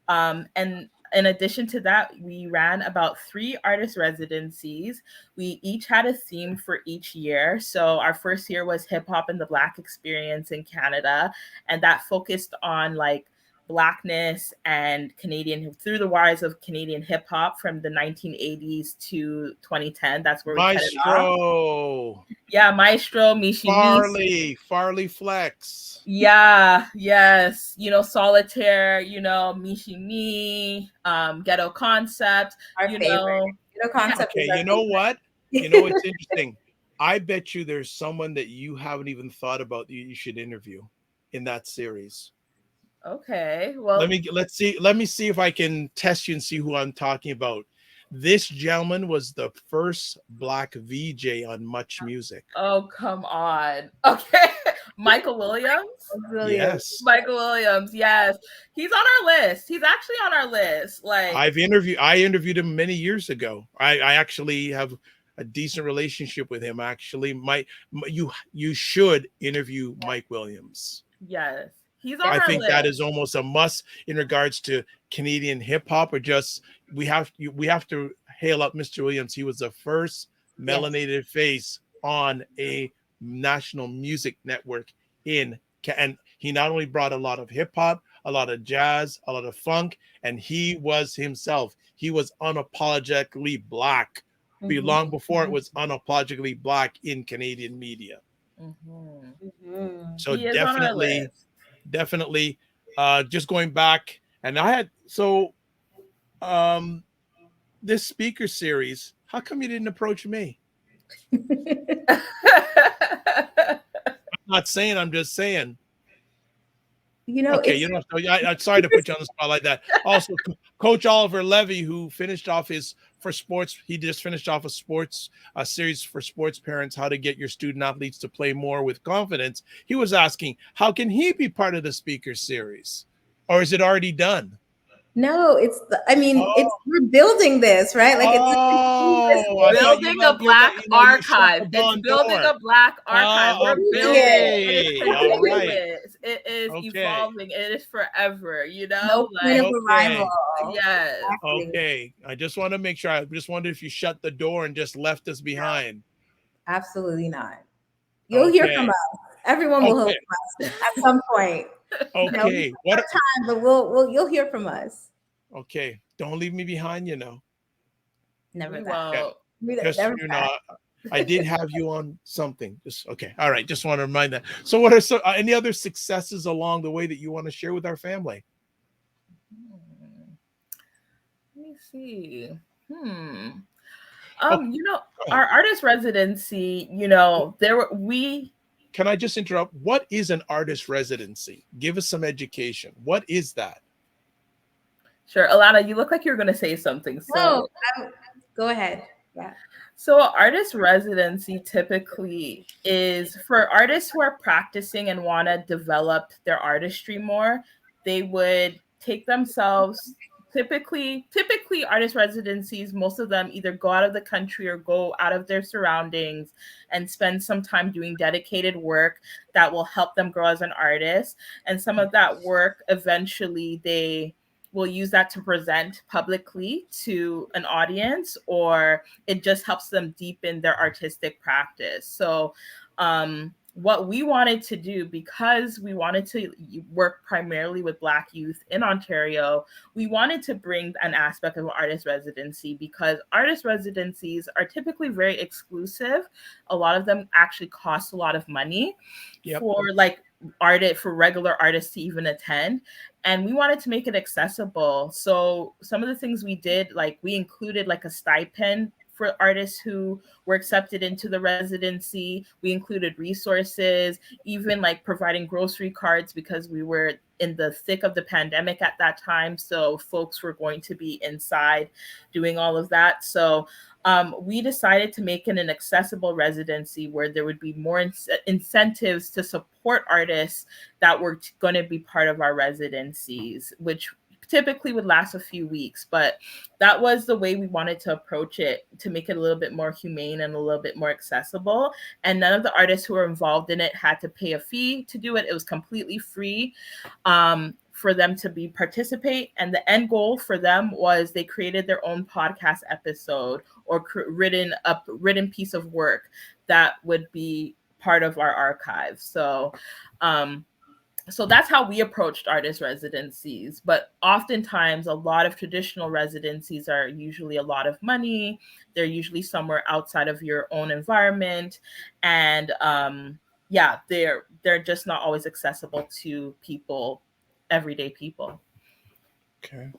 S2: And in addition to that, we ran about 3 artist residencies. We each had a theme for each year. So our first year was hip hop and the Black experience in Canada. And that focused on like Blackness and Canadian, through the wires of Canadian hip hop from the 1980s to 2010. That's where we
S1: Maestro.
S2: Yeah, Maestro, Mishi
S1: Farley Flex.
S2: Yeah, yes. Solitaire, Mishi Me, Ghetto Concept.
S3: Ghetto Concept.
S1: Okay, you know what? It's interesting. I bet you there's someone that you haven't even thought about that you should interview in that series.
S2: Okay, well,
S1: let me see if I can test you and see who I'm talking about. This gentleman was the first Black VJ on Much Music.
S2: Oh, come on. Okay. Michael Williams?
S1: Yes.
S2: Michael Williams, yes. He's on our list. He's actually on our list. Like
S1: I interviewed him many years ago. I actually have a decent relationship with him. Actually, you should interview Mike Williams.
S2: Yes. He's on our list.
S1: I think that is almost a must in regards to Canadian hip hop, or just we have to hail up Mr. Williams. He was the first melanated face on a national music network and he not only brought a lot of hip hop, a lot of jazz, a lot of funk, and he was himself. He was unapologetically Black, long before it was unapologetically Black in Canadian media. So
S2: He is on our list.
S1: definitely, just going back, and I had this speaker series. How come you didn't approach me? I'm not saying. I'm just saying. Okay, I'm sorry to put you on the spot like that. Also, Coach Oliver Levy, who finished off he just finished off a series for sports parents, how to get your student athletes to play more with confidence. He was asking, how can he be part of the speaker series, or is it already done?
S3: No, we're building this, right? Like
S2: it's building a Black archive. It's building a Black archive. We're building it. It is continuous. It is evolving. It is forever,
S3: No point of arrival.
S2: Yes.
S1: Okay. I just want to make sure. I just wondered if you shut the door and just left us behind.
S3: Absolutely not. You'll hear from us. Everyone will hear from us at some point.
S1: Okay.
S3: What time? But you'll hear from us.
S1: Okay. Don't leave me behind.
S3: Never
S1: that. Just, I did have you on something. Just okay. All right. Just want to remind that. So, what are any other successes along the way that you want to share with our family?
S2: Let me see. Our artist residency.
S1: Can I just interrupt? What is an artist residency? Give us some education. What is that?
S2: Sure. Alannah, you look like you're going to say something. So
S3: go ahead. Yeah.
S2: So artist residency typically is for artists who are practicing and want to develop their artistry more. They would take themselves typically artist residencies, most of them either go out of the country or go out of their surroundings and spend some time doing dedicated work that will help them grow as an artist. And some of that work, eventually they will use that to present publicly to an audience, or it just helps them deepen their artistic practice. So what we wanted to do, because we wanted to work primarily with Black youth in Ontario, we wanted to bring an aspect of artist residency, because artist residencies are typically very exclusive. A lot of them actually cost a lot of money for regular artists to even attend. And we wanted to make it accessible. So some of the things we did, we included a stipend for artists who were accepted into the residency. We included resources, even providing grocery cards, because we were in the thick of the pandemic at that time. So folks were going to be inside doing all of that. So we decided to make it an accessible residency where there would be more incentives to support artists that were going to be part of our residencies, which typically would last a few weeks. But that was the way we wanted to approach it, to make it a little bit more humane and a little bit more accessible. And none of the artists who were involved in it had to pay a fee to do it. It was completely free for them to participate. And the end goal for them was they created their own podcast episode or written piece of work that would be part of our archive. So that's how we approached artist residencies. But oftentimes, a lot of traditional residencies are usually a lot of money. They're usually somewhere outside of your own environment. And they're just not always accessible to everyday people.
S1: Okay,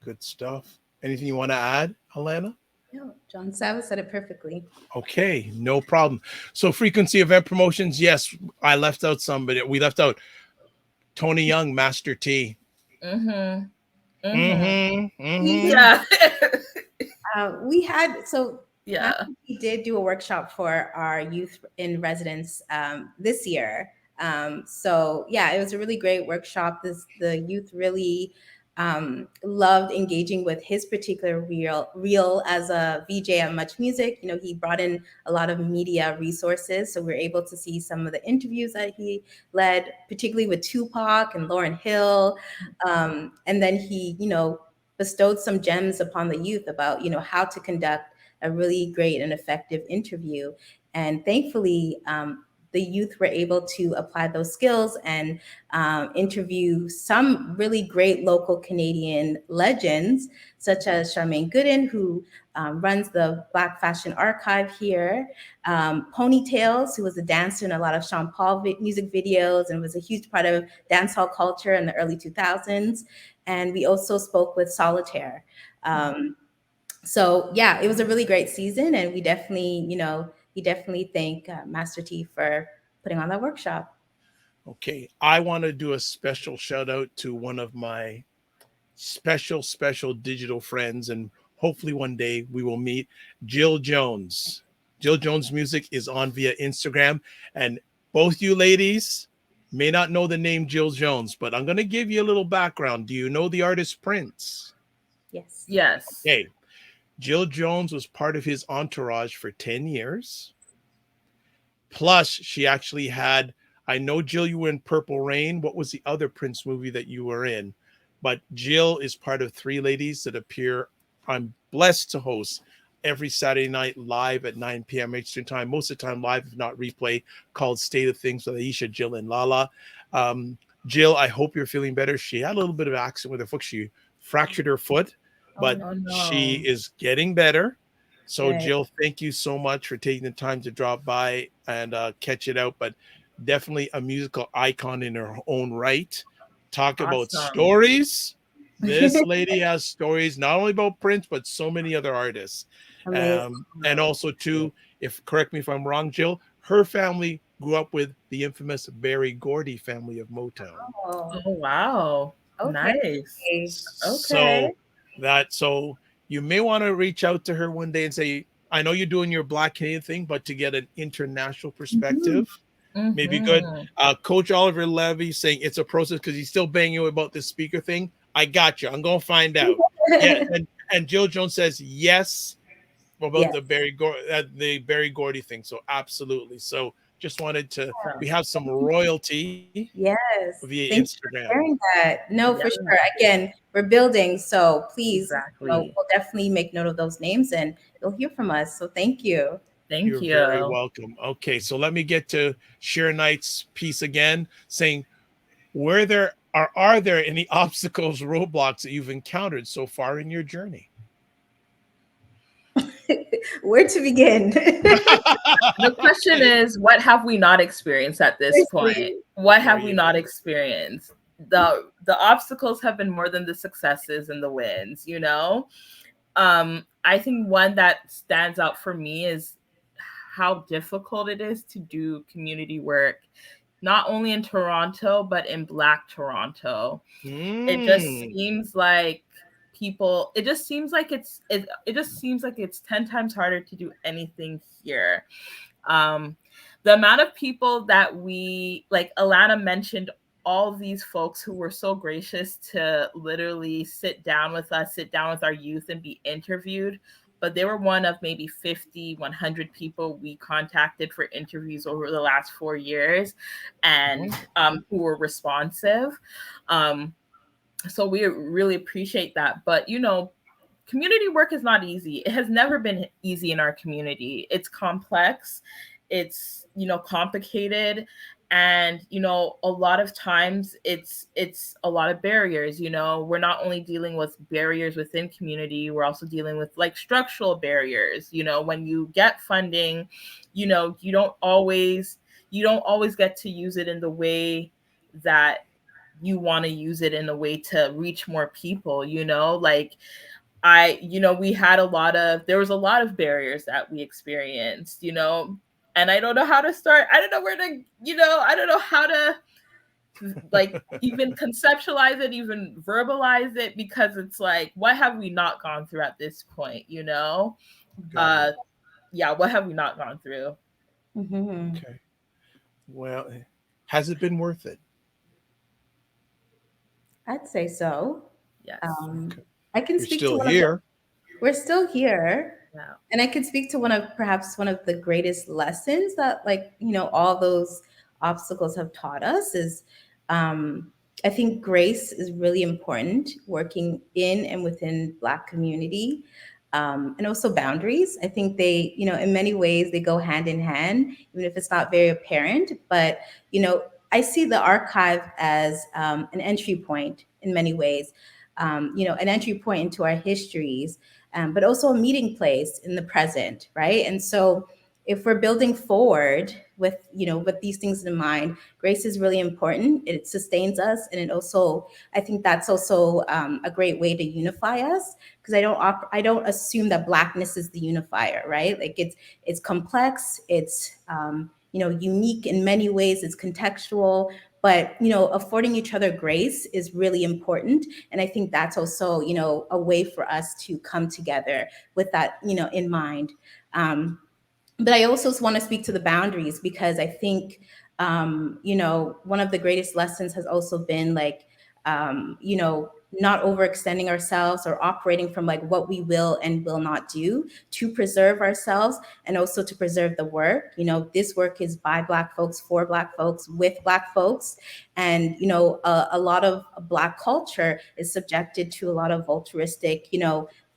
S1: good stuff. Anything you want to add, Alannah?
S3: No, Jonsaba said it perfectly.
S1: Okay, no problem. So frequency event promotions, yes, I left out somebody. We left out Tony Young, Master T.
S2: Yeah.
S3: We did do a workshop for our youth in residence this year. It was a really great workshop. The youth really loved engaging with his particular reel as a VJ at Much Music. He brought in a lot of media resources, so we're able to see some of the interviews that he led, particularly with Tupac and Lauryn Hill, and then he bestowed some gems upon the youth about how to conduct a really great and effective interview. And thankfully, the youth were able to apply those skills and interview some really great local Canadian legends, such as Charmaine Gooden, who runs the Black Fashion Archive here, Ponytails, who was a dancer in a lot of Sean Paul music videos and was a huge part of dancehall culture in the early 2000s. And we also spoke with Solitaire. So yeah, it was a really great season, and we definitely thank Master T for putting on that workshop.
S1: Okay, I want to do a special shout out to one of my special digital friends, and hopefully one day we will meet, Jill Jones. Jill Jones music is on via Instagram, and both you ladies may not know the name Jill Jones, but I'm going to give you a little background. Do you know the artist Prince?
S3: Yes.
S2: Yes.
S1: Okay. Jill Jones was part of his entourage for 10 years. Plus, she actually had, I know, Jill, you were in Purple Rain. What was the other Prince movie that you were in? But Jill is part of three ladies that appear. I'm blessed to host every Saturday night live at 9 p.m. Eastern time, most of the time live, if not replay, called State of Things with Aisha, Jill, and Lala. Jill, I hope you're feeling better. She had a little bit of accident with her foot. She fractured her foot, but she is getting better. So, Jill, thank you so much for taking the time to drop by and catch it out. But definitely a musical icon in her own right. Talk about stories. This lady has stories not only about Prince, but so many other artists. And also, too, if correct me if I'm wrong, Jill, her family grew up with the infamous Berry Gordy family of Motown.
S2: Oh wow.
S3: Okay.
S2: Nice.
S1: So you may want to reach out to her one day and say, I know you're doing your Black Canadian thing, but to get an international perspective, maybe good. Coach Oliver Levy saying it's a process because he's still banging you about this speaker thing. I got you. I'm going to find out. Yeah. And Jill Jones says yes about the Berry Gordy thing. So absolutely. So just wanted to, we have some royalty.
S3: Yes.
S1: Via
S3: Thanks
S1: Instagram.
S3: for sharing that. No, for sure. Again, we're building. So please, we'll definitely make note of those names and you'll hear from us. So thank you.
S1: You're very welcome. Okay, so let me get to Share Knight's piece again, saying, are there any obstacles, roadblocks that you've encountered so far in your journey?
S3: Where to begin?
S2: The question is, what have we not experienced at this point? What have we not experienced? The obstacles have been more than the successes and the wins, you know? I think one that stands out for me is how difficult it is to do community work, not only in Toronto, but in Black Toronto. It just seems like it just seems like it's 10 times harder to do anything here. The amount of people that we, like Alannah mentioned, all these folks who were so gracious to literally sit down with us, sit down with our youth and be interviewed. But they were one of maybe 50, 100 people we contacted for interviews over the last 4 years and who were responsive. So we really appreciate that. But, you know, community work is not easy. It has never been easy in our community. It's complex. It's, you know, complicated. And, you know, a lot of times it's a lot of barriers. You know, we're not only dealing with barriers within community, we're also dealing with like structural barriers. You know, when you get funding, you know, you don't always get to use it in the way that you want to use it, in a way to reach more people, you know, like there was a lot of barriers that we experienced, you know, and I don't know how to start. I don't know where to, you know, I don't know how to like even conceptualize it, even verbalize it, because it's like, what have we not gone through at this point, you know? Yeah, what have we not gone through?
S1: Okay. Well, has it been worth it?
S3: I'd say so.
S2: Yes.
S3: I can speak to one here. We're still here. Yeah. And I can speak to perhaps one of the greatest lessons that, like, you know, all those obstacles have taught us is I think grace is really important working in and within Black community. and also boundaries. I think they, in many ways, they go hand in hand, even if it's not very apparent. But, I see the archive as an entry point in many ways, an entry point into our histories, but also a meeting place in the present, right? And so if we're building forward with these things in mind, grace is really important. It sustains us, and it also, I think that's also a great way to unify us, because I don't assume that Blackness is the unifier, right? Like it's complex, it's unique in many ways, it's contextual, but affording each other grace is really important. And I think that's also a way for us to come together with that in mind. But I also want to speak to the boundaries, because I think, one of the greatest lessons has also been like, not overextending ourselves or operating from like what we will and will not do to preserve ourselves, and also to preserve the work. This work is by Black folks, for Black folks, with Black folks. And, a lot of Black culture is subjected to a lot of altruistic,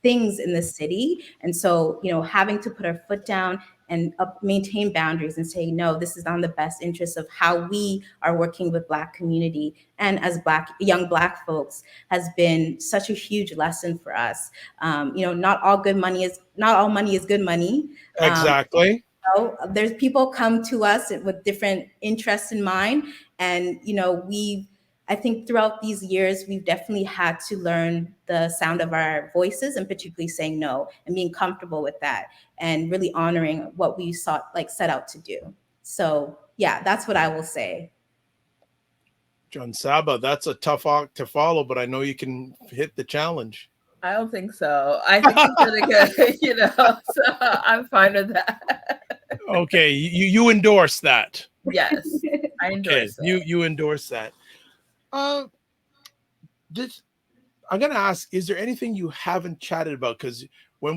S3: things in the city. And so, having to put our foot down and maintain boundaries and say, no, this is not in the best interest of how we are working with Black community and as young Black folks, has been such a huge lesson for us. Not all money is good money.
S1: Exactly.
S3: There's people come to us with different interests in mind. And, I think throughout these years, we've definitely had to learn the sound of our voices, and particularly saying no and being comfortable with that, and really honoring what we set out to do. So yeah, that's what I will say.
S1: Jonsaba, that's a tough act to follow, but I know you can hit the challenge.
S2: I don't think so. I think he's really good, so I'm fine with that.
S1: Okay, you endorse that.
S2: Yes, I endorse
S1: it. You endorse that. I'm gonna ask, is there anything you haven't chatted about? Because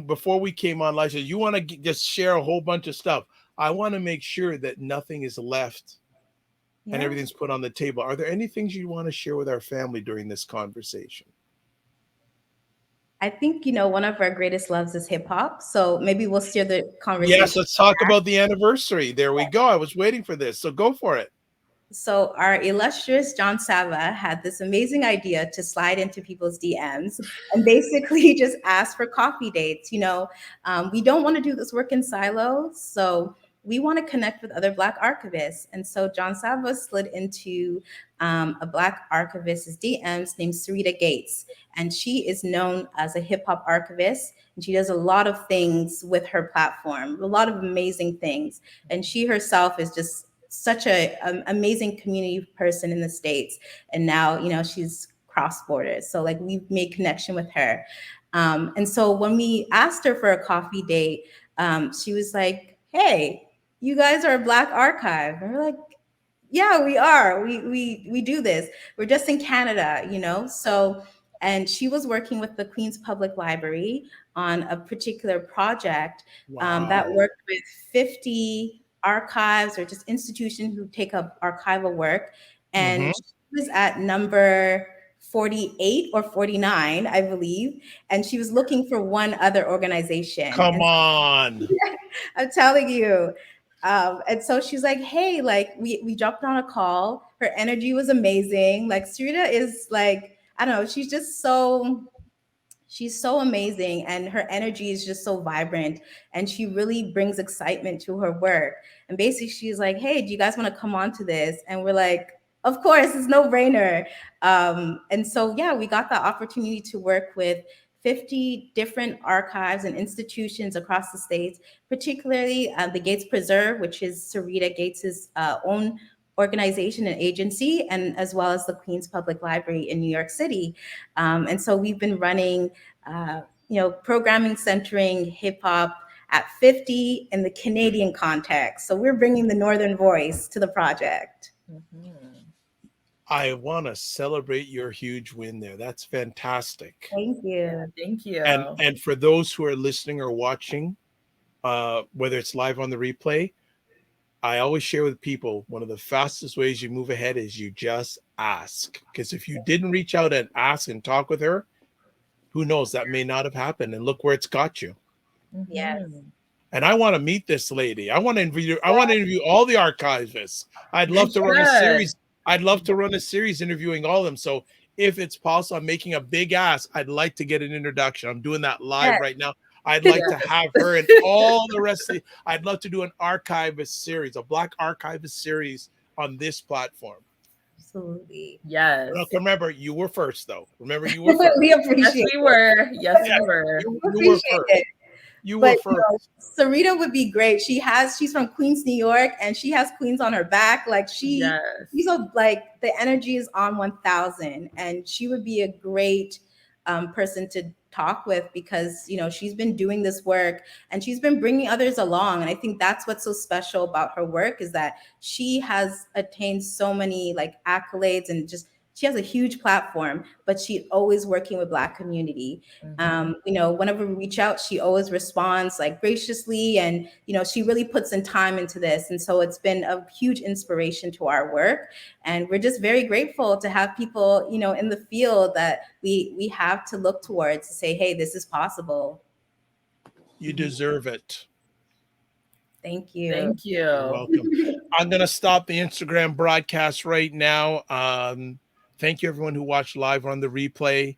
S1: before we came on live, you want to just share a whole bunch of stuff. I want to make sure that nothing is left and everything's put on the table. Are there any things you want to share with our family during this conversation?
S3: I think, one of our greatest loves is hip hop. So maybe we'll steer the conversation.
S1: Yes, let's talk about the anniversary. There we go. I was waiting for this. So go for it.
S3: So our illustrious Jonsaba had this amazing idea to slide into people's DMs and basically just ask for coffee dates. We don't want to do this work in silos. So we want to connect with other Black archivists. And so Jonsaba slid into a Black archivist's DMs named Sarita Gates. And she is known as a hip hop archivist. And she does a lot of things with her platform, a lot of amazing things. And she herself is just such an amazing community person in the States. And now, she's cross borders. So like we've made connection with her. And so when we asked her for a coffee date, she was like, hey, you guys are a Black archive. And we're like, yeah, we are. We do this. We're just in Canada, So, and she was working with the Queen's Public Library on a particular project that worked with 50 archives or just institutions who take up archival work. And she was at number 48 or 49, I believe. And she was looking for one other organization.
S1: Come on.
S3: I'm telling you. And so she's like, hey, like we jumped on a call. Her energy was amazing. Like Sarita is like, I don't know, she's so amazing, and her energy is just so vibrant, and she really brings excitement to her work. And basically she's like, hey, do you guys want to come on to this? And we're like, of course, it's no brainer. And so, yeah, we got the opportunity to work with 50 different archives and institutions across the States, particularly the Gates Preserve, which is Sarita Gates's own organization and agency, and as well as the Queen's Public Library in New York City. And so we've been running, programming centering hip hop at 50 in the Canadian context. So we're bringing the Northern voice to the project.
S2: Mm-hmm.
S1: I want to celebrate your huge win there. That's fantastic.
S3: Thank you.
S2: Yeah, thank you.
S1: And for those who are listening or watching, whether it's live on the replay, I always share with people, one of the fastest ways you move ahead is you just ask. Because if you didn't reach out and ask and talk with her, who knows, that may not have happened, and look where it's got you.
S3: Yes.
S1: And I want to meet this lady. I want to interview all the archivists. I'd love to run a series. I'd love to run a series interviewing all of them. So if it's possible, I'm making a big ask. I'd like to get an introduction. I'm doing that live right now. I'd like to have her and all the rest of the, I'd love to do an archivist series, a Black archivist series on this platform.
S3: Absolutely.
S2: Yes.
S1: Look, remember, you were first, though. Remember, you were first.
S3: We appreciate
S2: Yes, we were. Yes, we were.
S1: You were first. You were first.
S3: Sarita would be great. She's from Queens, New York, and she has Queens on her back. Like she's like the energy is on 1000, and she would be a great person to talk with, because she's been doing this work and she's been bringing others along. And I think that's what's so special about her work, is that she has attained so many like accolades, and just she has a huge platform, but she's always working with Black community. Whenever we reach out, she always responds like graciously, and she really puts in time into this. And so it's been a huge inspiration to our work, and we're just very grateful to have people in the field that we have to look towards to say, hey, this is possible.
S1: You deserve it.
S3: Thank you.
S2: Thank you.
S1: You're welcome. I'm going to stop the Instagram broadcast right now. Thank you, everyone who watched live on the replay.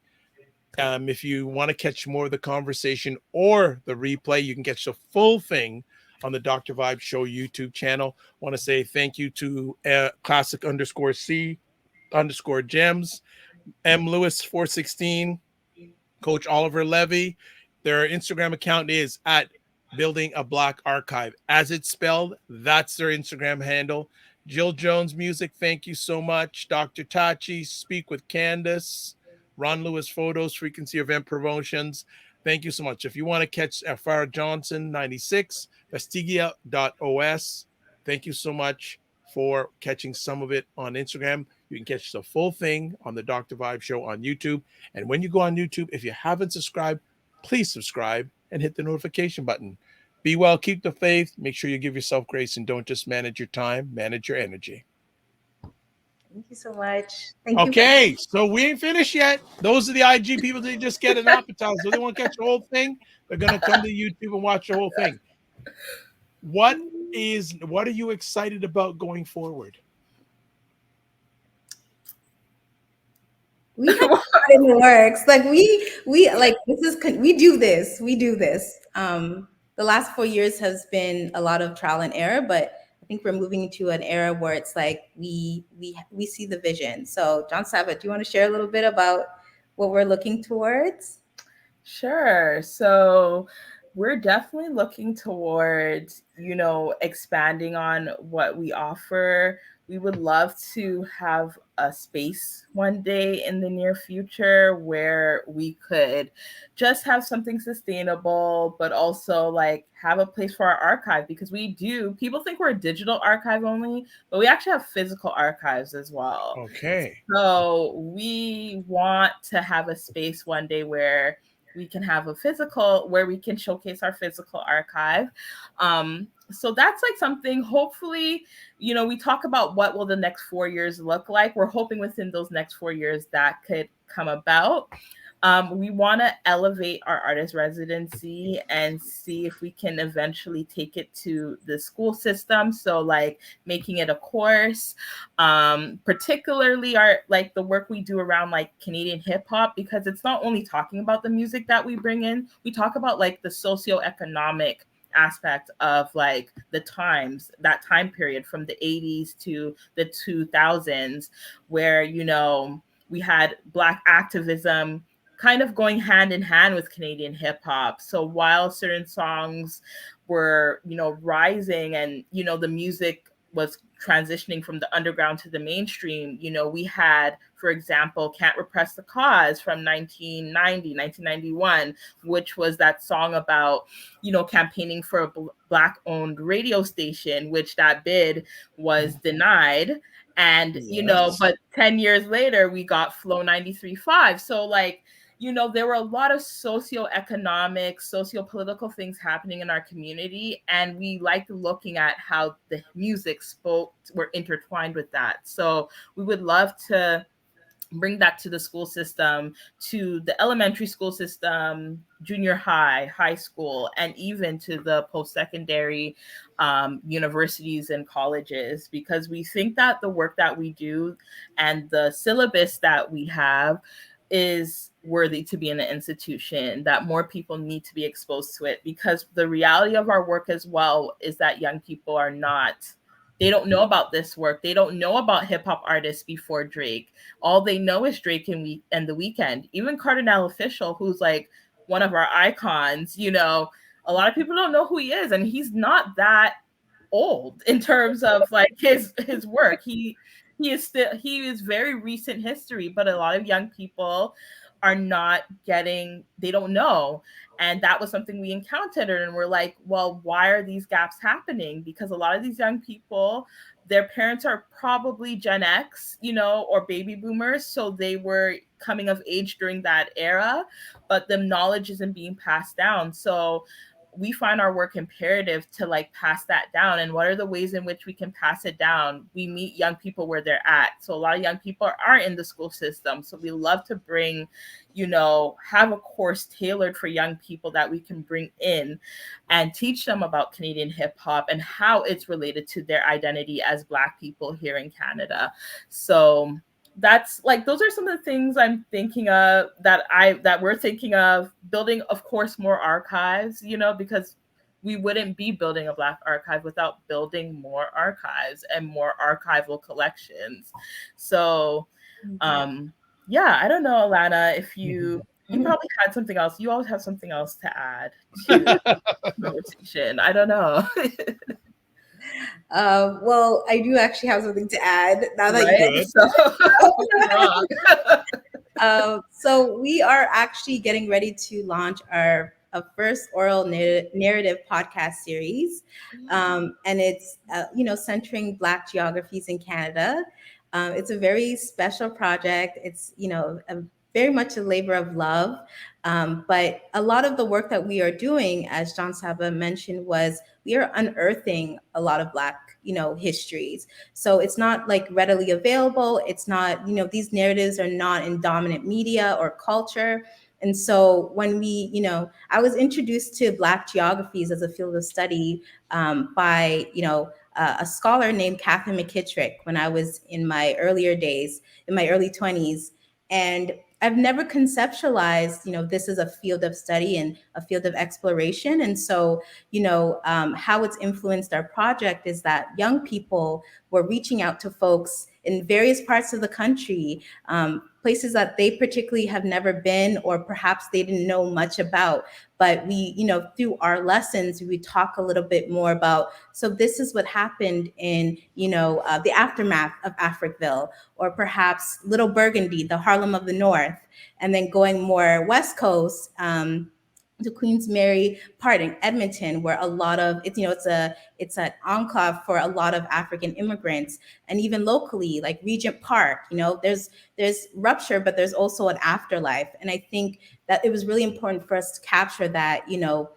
S1: If you want to catch more of the conversation or the replay, you can catch the full thing on the Dr. Vibe Show YouTube channel. I want to say thank you to classic_C_gems, M Lewis 416, Coach Oliver Levy. Their Instagram account is at Building a Black Archive. As it's spelled, that's their Instagram handle. Jill Jones Music, thank you so much. Dr. Tachi, Speak with Candace. Ron Lewis Photos, Frequency Event Promotions. Thank you so much. If you want to catch Farah Johnson 96, Vestigia.os. Thank you so much for catching some of it on Instagram. You can catch the full thing on the Dr. Vibe Show on YouTube. And when you go on YouTube, if you haven't subscribed, please subscribe and hit the notification button. Be well, keep the faith, make sure you give yourself grace, and don't just manage your time, manage your energy.
S3: Thank you so much.
S1: Okay, so we ain't finished yet. Those are the IG people that just get an appetizer. So they want to catch the whole thing. They're going to come to YouTube and watch the whole thing. What are you excited about going forward?
S3: We have in the works. Like we like we do this. The last 4 years has been a lot of trial and error, but I think we're moving into an era where it's like we see the vision. So Jonsaba, do you want to share a little bit about what we're looking towards?
S2: Sure. So we're definitely looking towards, expanding on what we offer. We would love to have a space one day in the near future where we could just have something sustainable, but also like have a place for our archive, because people think we're a digital archive only, but we actually have physical archives as well.
S1: Okay.
S2: So we want to have a space one day where we can have where we can showcase our physical archive. So that's like something, hopefully, we talk about what will the next 4 years look like. We're hoping within those next 4 years that could come about. We want to elevate our artist residency and see if we can eventually take it to the school system. So like making it a course, particularly the work we do around like Canadian hip hop, because it's not only talking about the music that we bring in, we talk about like the socioeconomic aspect of like that time period from the 80s to the 2000s, where, we had Black activism kind of going hand in hand with Canadian hip hop. So while certain songs were, rising and, the music was transitioning from the underground to the mainstream, we had, for example, Can't Repress the Cause from 1991, which was that song about, campaigning for a Black-owned radio station, which that bid was denied. And, but 10 years later, we got Flow 93.5. So like, there were a lot of socioeconomic, socio-political things happening in our community, and we liked looking at how the music were intertwined with that. So we would love to bring that to the school system, to the elementary school system, junior high, high school, and even to the post-secondary universities and colleges, because we think that the work that we do and the syllabus that we have is worthy to be in an institution, that more people need to be exposed to it, because the reality of our work as well is that young people are not, they don't know about this work. They don't know about hip hop artists before Drake. All they know is Drake and The Weeknd. Even Cardinal Official, who's like one of our icons, you know, a lot of people don't know who he is, and he's not that old in terms of like his work. He is very recent history, but a lot of young people are not getting, they don't know. And that was something we encountered, and we're like, well, why are these gaps happening? Because a lot of these young people, their parents are probably Gen X, you know, or baby boomers, so they were coming of age during that era, but the knowledge isn't being passed down. So we find our work imperative to like pass that down. And what are the ways in which we can pass it down? We meet young people where they're at. So a lot of young people aren't in the school system. So we love to bring, you know, have a course tailored for young people that we can bring in and teach them about Canadian hip hop and how it's related to their identity as Black people here in Canada. So that's like, those are some of the things I'm thinking of, that we're thinking of building, of course, more archives, you know, because we wouldn't be building a Black archive without building more archives and more archival collections. So yeah, I don't know, Alannah, if you probably had something else. You always have something else to add to the conversation. I don't know.
S3: Well, I do actually have something to add now that so we are actually getting ready to launch our first oral narrative podcast series, and it's you know, centering Black geographies in Canada. It's a very special project. It's, you know, very much a labor of love, but a lot of the work that we are doing, as Jonsaba mentioned, was we are unearthing a lot of Black, you know, histories. So it's not like readily available. It's not, you know, these narratives are not in dominant media or culture. And so when we, you know, I was introduced to Black geographies as a field of study by, you know, a scholar named Catherine McKittrick when I was in my earlier days, in my early 20s. And I've never conceptualized, you know, this is a field of study and a field of exploration. And so, you know, how it's influenced our project is that young people were reaching out to folks in various parts of the country, places that they particularly have never been, or perhaps they didn't know much about. But we, you know, through our lessons, we talk a little bit more about, so this is what happened in, you know, the aftermath of Africville, or perhaps Little Burgundy, the Harlem of the North, and then going more West Coast, to Queens Mary, Edmonton, where a lot of it's, you know, it's an enclave for a lot of African immigrants, and even locally, like Regent Park, you know, there's rupture, but there's also an afterlife, and I think that it was really important for us to capture that, you know,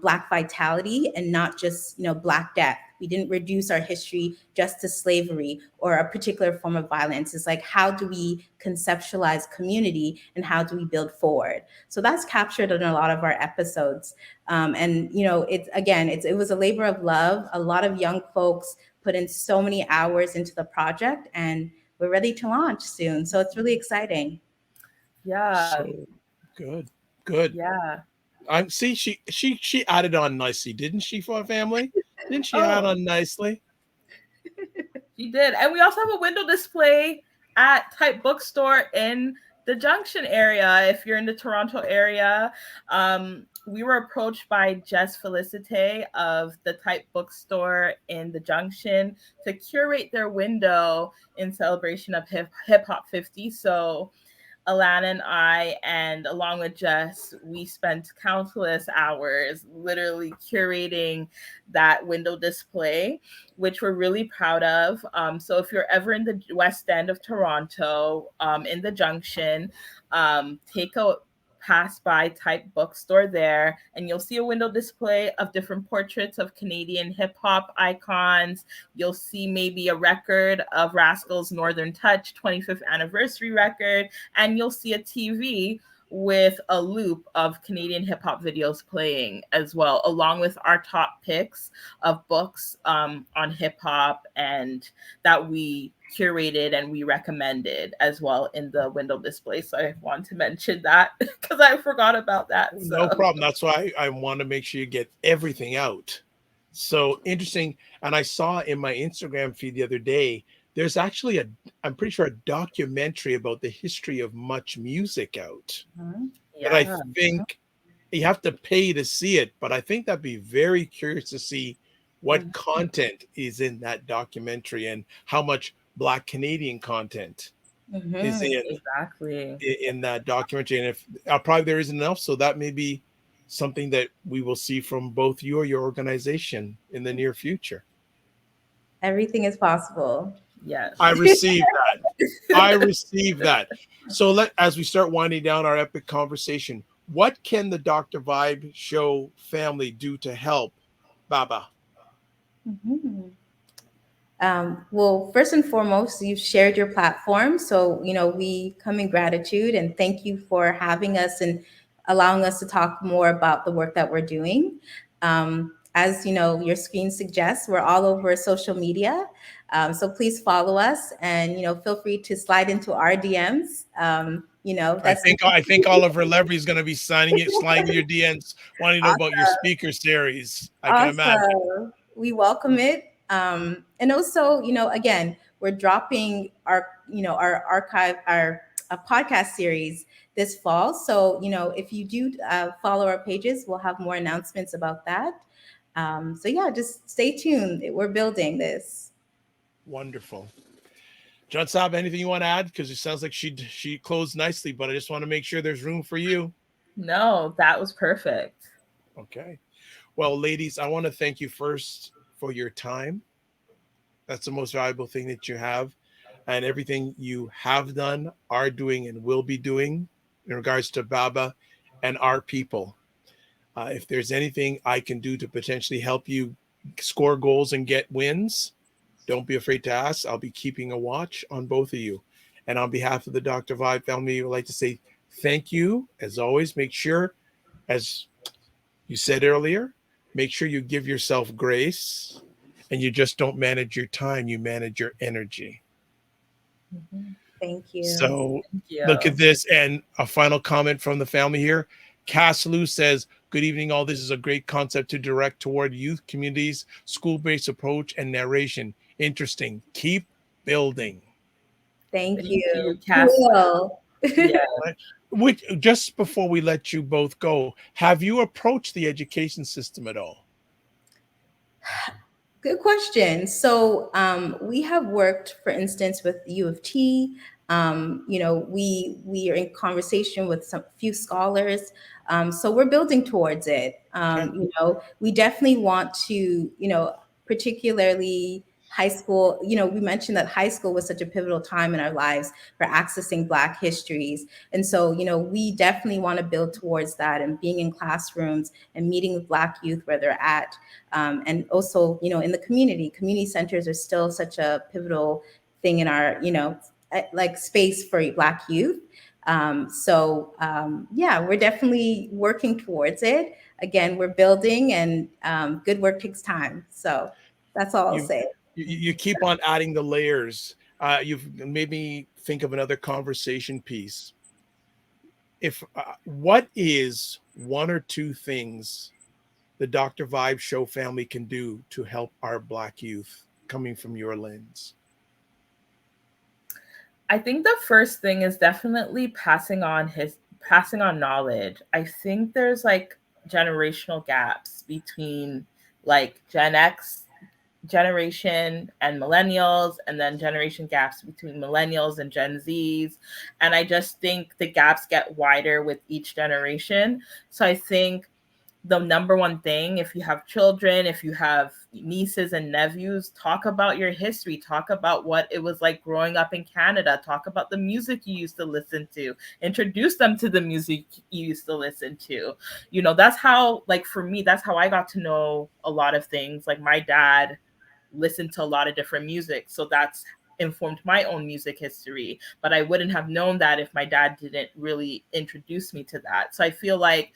S3: Black vitality and not just, you know, Black death. We didn't reduce our history just to slavery or a particular form of violence. It's like, how do we conceptualize community and how do we build forward? So that's captured in a lot of our episodes. And, you know, it was a labor of love. A lot of young folks put in so many hours into the project, and we're ready to launch soon. So it's really exciting.
S2: Yeah.
S1: So good.
S2: Yeah.
S1: See, she added on nicely, didn't she, for our family? Didn't she add on nicely?
S2: She did. And we also have a window display at Type Bookstore in the Junction area. If you're in the Toronto area, we were approached by Jess Felicite of the Type Bookstore in the Junction to curate their window in celebration of Hip Hop 50. So Alannah and I, and along with Jess, we spent countless hours literally curating that window display, which we're really proud of. So if you're ever in the West End of Toronto, in the Junction, pass by type bookstore there, and you'll see a window display of different portraits of Canadian hip hop icons. You'll see maybe a record of Rascal's Northern Touch 25th anniversary record, and you'll see a TV with a loop of Canadian hip hop videos playing as well, along with our top picks of books on hip hop and that we curated and we recommended as well in the window display. So I want to mention that because I forgot about that. So.
S1: No problem. That's why I want to make sure you get everything out. So interesting. And I saw in my Instagram feed the other day, there's actually I'm pretty sure, a documentary about the history of much music out.
S2: Yeah.
S1: That I think you have to pay to see it, but I think I'd be very curious to see what content is in that documentary and how much Black Canadian content is in that documentary. And if probably there isn't enough, so that may be something that we will see from both you or your organization in the near future.
S3: Everything is possible.
S2: Yes.
S1: I received that. I received that. So as we start winding down our epic conversation, what can the Dr. Vibe Show family do to help Baba?
S3: Well, first and foremost, you've shared your platform. So, we come in gratitude and thank you for having us and allowing us to talk more about the work that we're doing. As your screen suggests, we're all over social media. So please follow us and, feel free to slide into our DMs. That's
S1: I think Oliver Levy is going to be sliding your DMs, wanting to know about your speaker series. I can imagine.
S3: We welcome it. And also, again, we're dropping our archive, our podcast series this fall. So, if you do follow our pages, we'll have more announcements about that. So yeah, just stay tuned. We're building this.
S1: Wonderful. Jonsaba, anything you want to add? Because it sounds like she closed nicely, but I just want to make sure there's room for you.
S2: No, that was perfect.
S1: Okay. Well, ladies, I want to thank you first for your time. That's the most valuable thing that you have, and everything you have done, are doing, and will be doing in regards to Baba and our people. If there's anything I can do to potentially help you score goals and get wins, don't be afraid to ask. I'll be keeping a watch on both of you. And on behalf of the Dr. Vibe family, I would like to say thank you. As always, make sure, as you said earlier, make sure you give yourself grace, and you just don't manage your time, you manage your energy.
S3: Thank you.
S1: So look at this. And a final comment from the family here. Cass Lou says, good evening, all. This is a great concept to direct toward youth communities, school-based approach and narration. Interesting. Keep building.
S3: Thank you.
S2: Cass.
S3: Cool.
S2: Yeah.
S1: Just before we let you both go, have you approached the education system at all?
S3: Good question. So we have worked, for instance, with U of T. We are in conversation with some few scholars. So we're building towards it. We definitely want to, particularly high school, we mentioned that high school was such a pivotal time in our lives for accessing Black histories. And so, we definitely want to build towards that and being in classrooms and meeting with Black youth where they're at. And also, in the community centers are still such a pivotal thing in our, space for Black youth. We're definitely working towards it. Again, we're building, and good work takes time. So that's all I'll say.
S1: You keep on adding the layers. You've made me think of another conversation piece. What is one or two things the Dr. Vibe Show family can do to help our Black youth, coming from your lens?
S2: I think the first thing is definitely passing on knowledge. I think there's generational gaps between Gen X generation and millennials, and then generation gaps between millennials and Gen Zs. And I just think the gaps get wider with each generation. So I think the number one thing, if you have children, if you have nieces and nephews, talk about your history, talk about what it was like growing up in Canada, talk about the music you used to listen to, introduce them to the music you used to listen to. You know, that's how, like, for me, that's how I got to know a lot of things. Like, my dad listened to a lot of different music, so that's informed my own music history, but I wouldn't have known that if my dad didn't really introduce me to that. So I feel like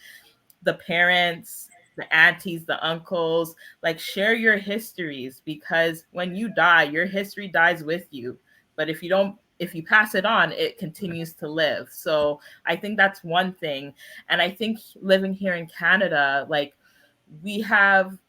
S2: the parents, the aunties, the uncles, like, share your histories, because when you die, your history dies with you. But if you pass it on, it continues to live. So I think that's one thing. And I think living here in Canada, like, we have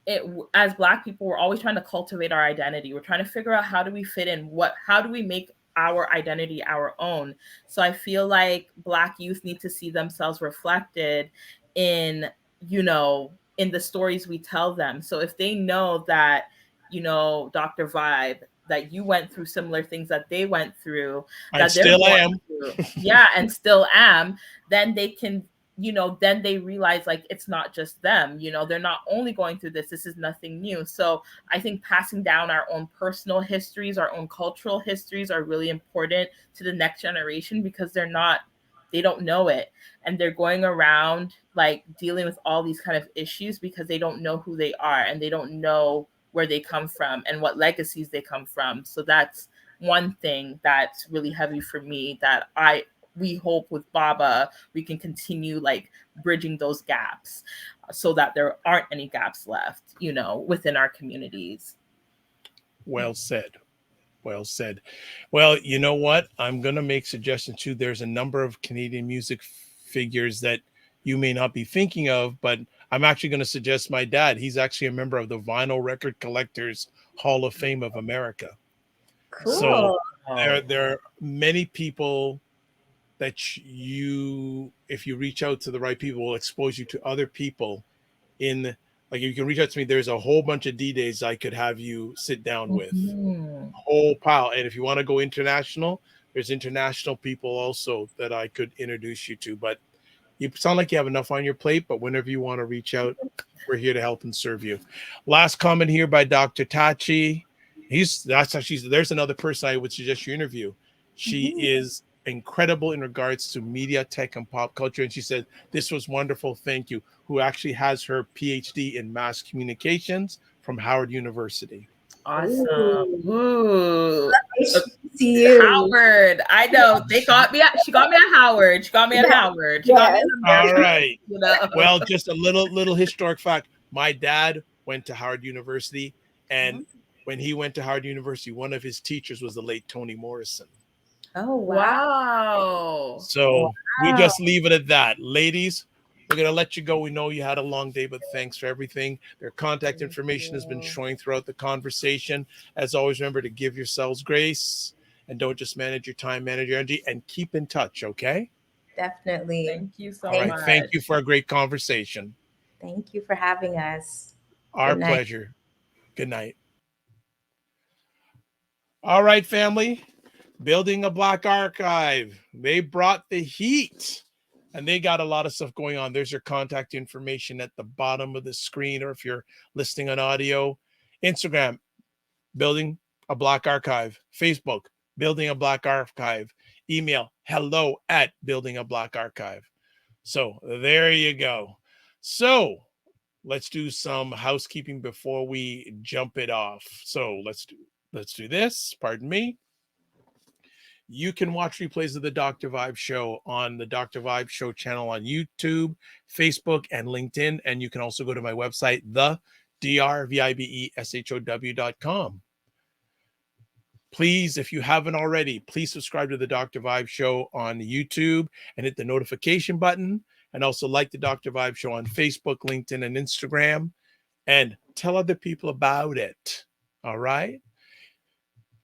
S2: it, as Black people, we're always trying to cultivate our identity. We're trying to figure out, how do we fit in, how do we make our identity our own. So I feel like Black youth need to see themselves reflected in, you know, in the stories we tell them. So if they know that, you know, Dr. Vibe, that you went through similar things that they went through,
S1: I
S2: that they're
S1: still
S2: going
S1: am.
S2: through, yeah, and still am, then they can, you know, then they realize, like, it's not just them, you know, they're not only going through this is nothing new. So I think passing down our own personal histories, our own cultural histories, are really important to the next generation, because they don't know it, and they're going around, like, dealing with all these kind of issues because they don't know who they are, and they don't know where they come from and what legacies they come from. So that's one thing that's really heavy for me, that we hope with Baba we can continue, like, bridging those gaps, so that there aren't any gaps left, you know, within our communities.
S1: Well said. Well said. Well, you know what? I'm going to make suggestions too. There's a number of Canadian music figures that you may not be thinking of, but I'm actually going to suggest my dad. He's actually a member of the Vinyl Record Collectors Hall of Fame of America.
S3: Cool.
S1: So there are many people that if you reach out to the right people, will expose you to other people in, like, if you can reach out to me, there's a whole bunch of D-Days I could have you sit down with.
S2: Mm-hmm.
S1: Whole pile. And if you want to go international, there's international people also that I could introduce you to. But you sound like you have enough on your plate, but whenever you want to reach out, we're here to help and serve you. Last comment here by Dr. Tachi. There's another person I would suggest you interview. She is incredible in regards to media, tech, and pop culture. And she said, this was wonderful. Thank you. Who actually has her PhD in mass communications from Howard University.
S2: Awesome. Ooh.
S3: See you.
S2: Howard. I know. She got me at Howard. She got me at Howard. She got me at
S1: All right.
S2: You know?
S1: Well, just a little historic fact. My dad went to Howard University, and when he went to Howard University, one of his teachers was the late Toni Morrison.
S3: Oh, wow.
S1: So we just leave it at that. Ladies, we're going to let you go. We know you had a long day, but thanks for everything. Their contact information has been showing throughout the conversation. As always, remember to give yourselves grace, and don't just manage your time, manage your energy, and keep in touch, okay?
S3: Definitely.
S2: Thank you so
S1: much.
S2: much.
S1: Thank you for a great conversation.
S3: Thank you for having us.
S1: Our pleasure. Good night. All right, family. Building a Black Archive. They brought the heat, and they got a lot of stuff going on. There's your contact information at the bottom of the screen, or if you're listening on audio. Instagram, Building a Black Archive. Facebook, Building a Black Archive. Email, hello@buildingablack-archive. So there you go. So let's do some housekeeping before we jump it off. So let's do this. Pardon me. You can watch replays of the Dr. Vibe Show on the Dr. Vibe Show channel on YouTube, Facebook, and LinkedIn. And you can also go to my website, thedrvibeshow.com. Please, if you haven't already, please subscribe to the Dr. Vibe Show on YouTube and hit the notification button. And also like the Dr. Vibe Show on Facebook, LinkedIn, and Instagram. And tell other people about it. All right?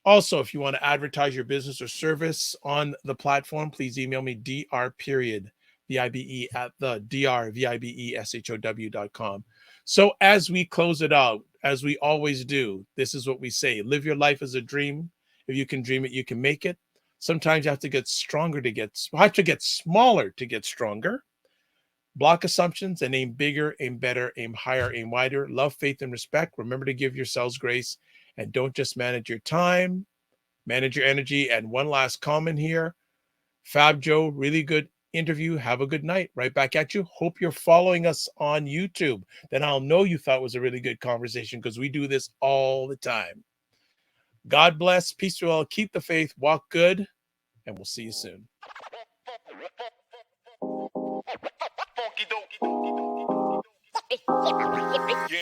S1: Also, if you want to advertise your business or service on the platform, please email me dr.vibe@thedrvibeshow.com. So as we close it out, as we always do, this is what we say: live your life as a dream. If you can dream it, you can make it. Sometimes you have to get stronger to get smaller to get stronger. Block assumptions and aim bigger, aim better, aim higher, aim wider. Love, faith, and respect. Remember to give yourselves grace and don't just manage your time, manage your energy. And one last comment here. Fab Joe, really good interview. Have a good night. Right back at you. Hope you're following us on YouTube. Then I'll know you thought it was a really good conversation because we do this all the time. God bless. Peace to all. Keep the faith. Walk good. And we'll see you soon. Yeah.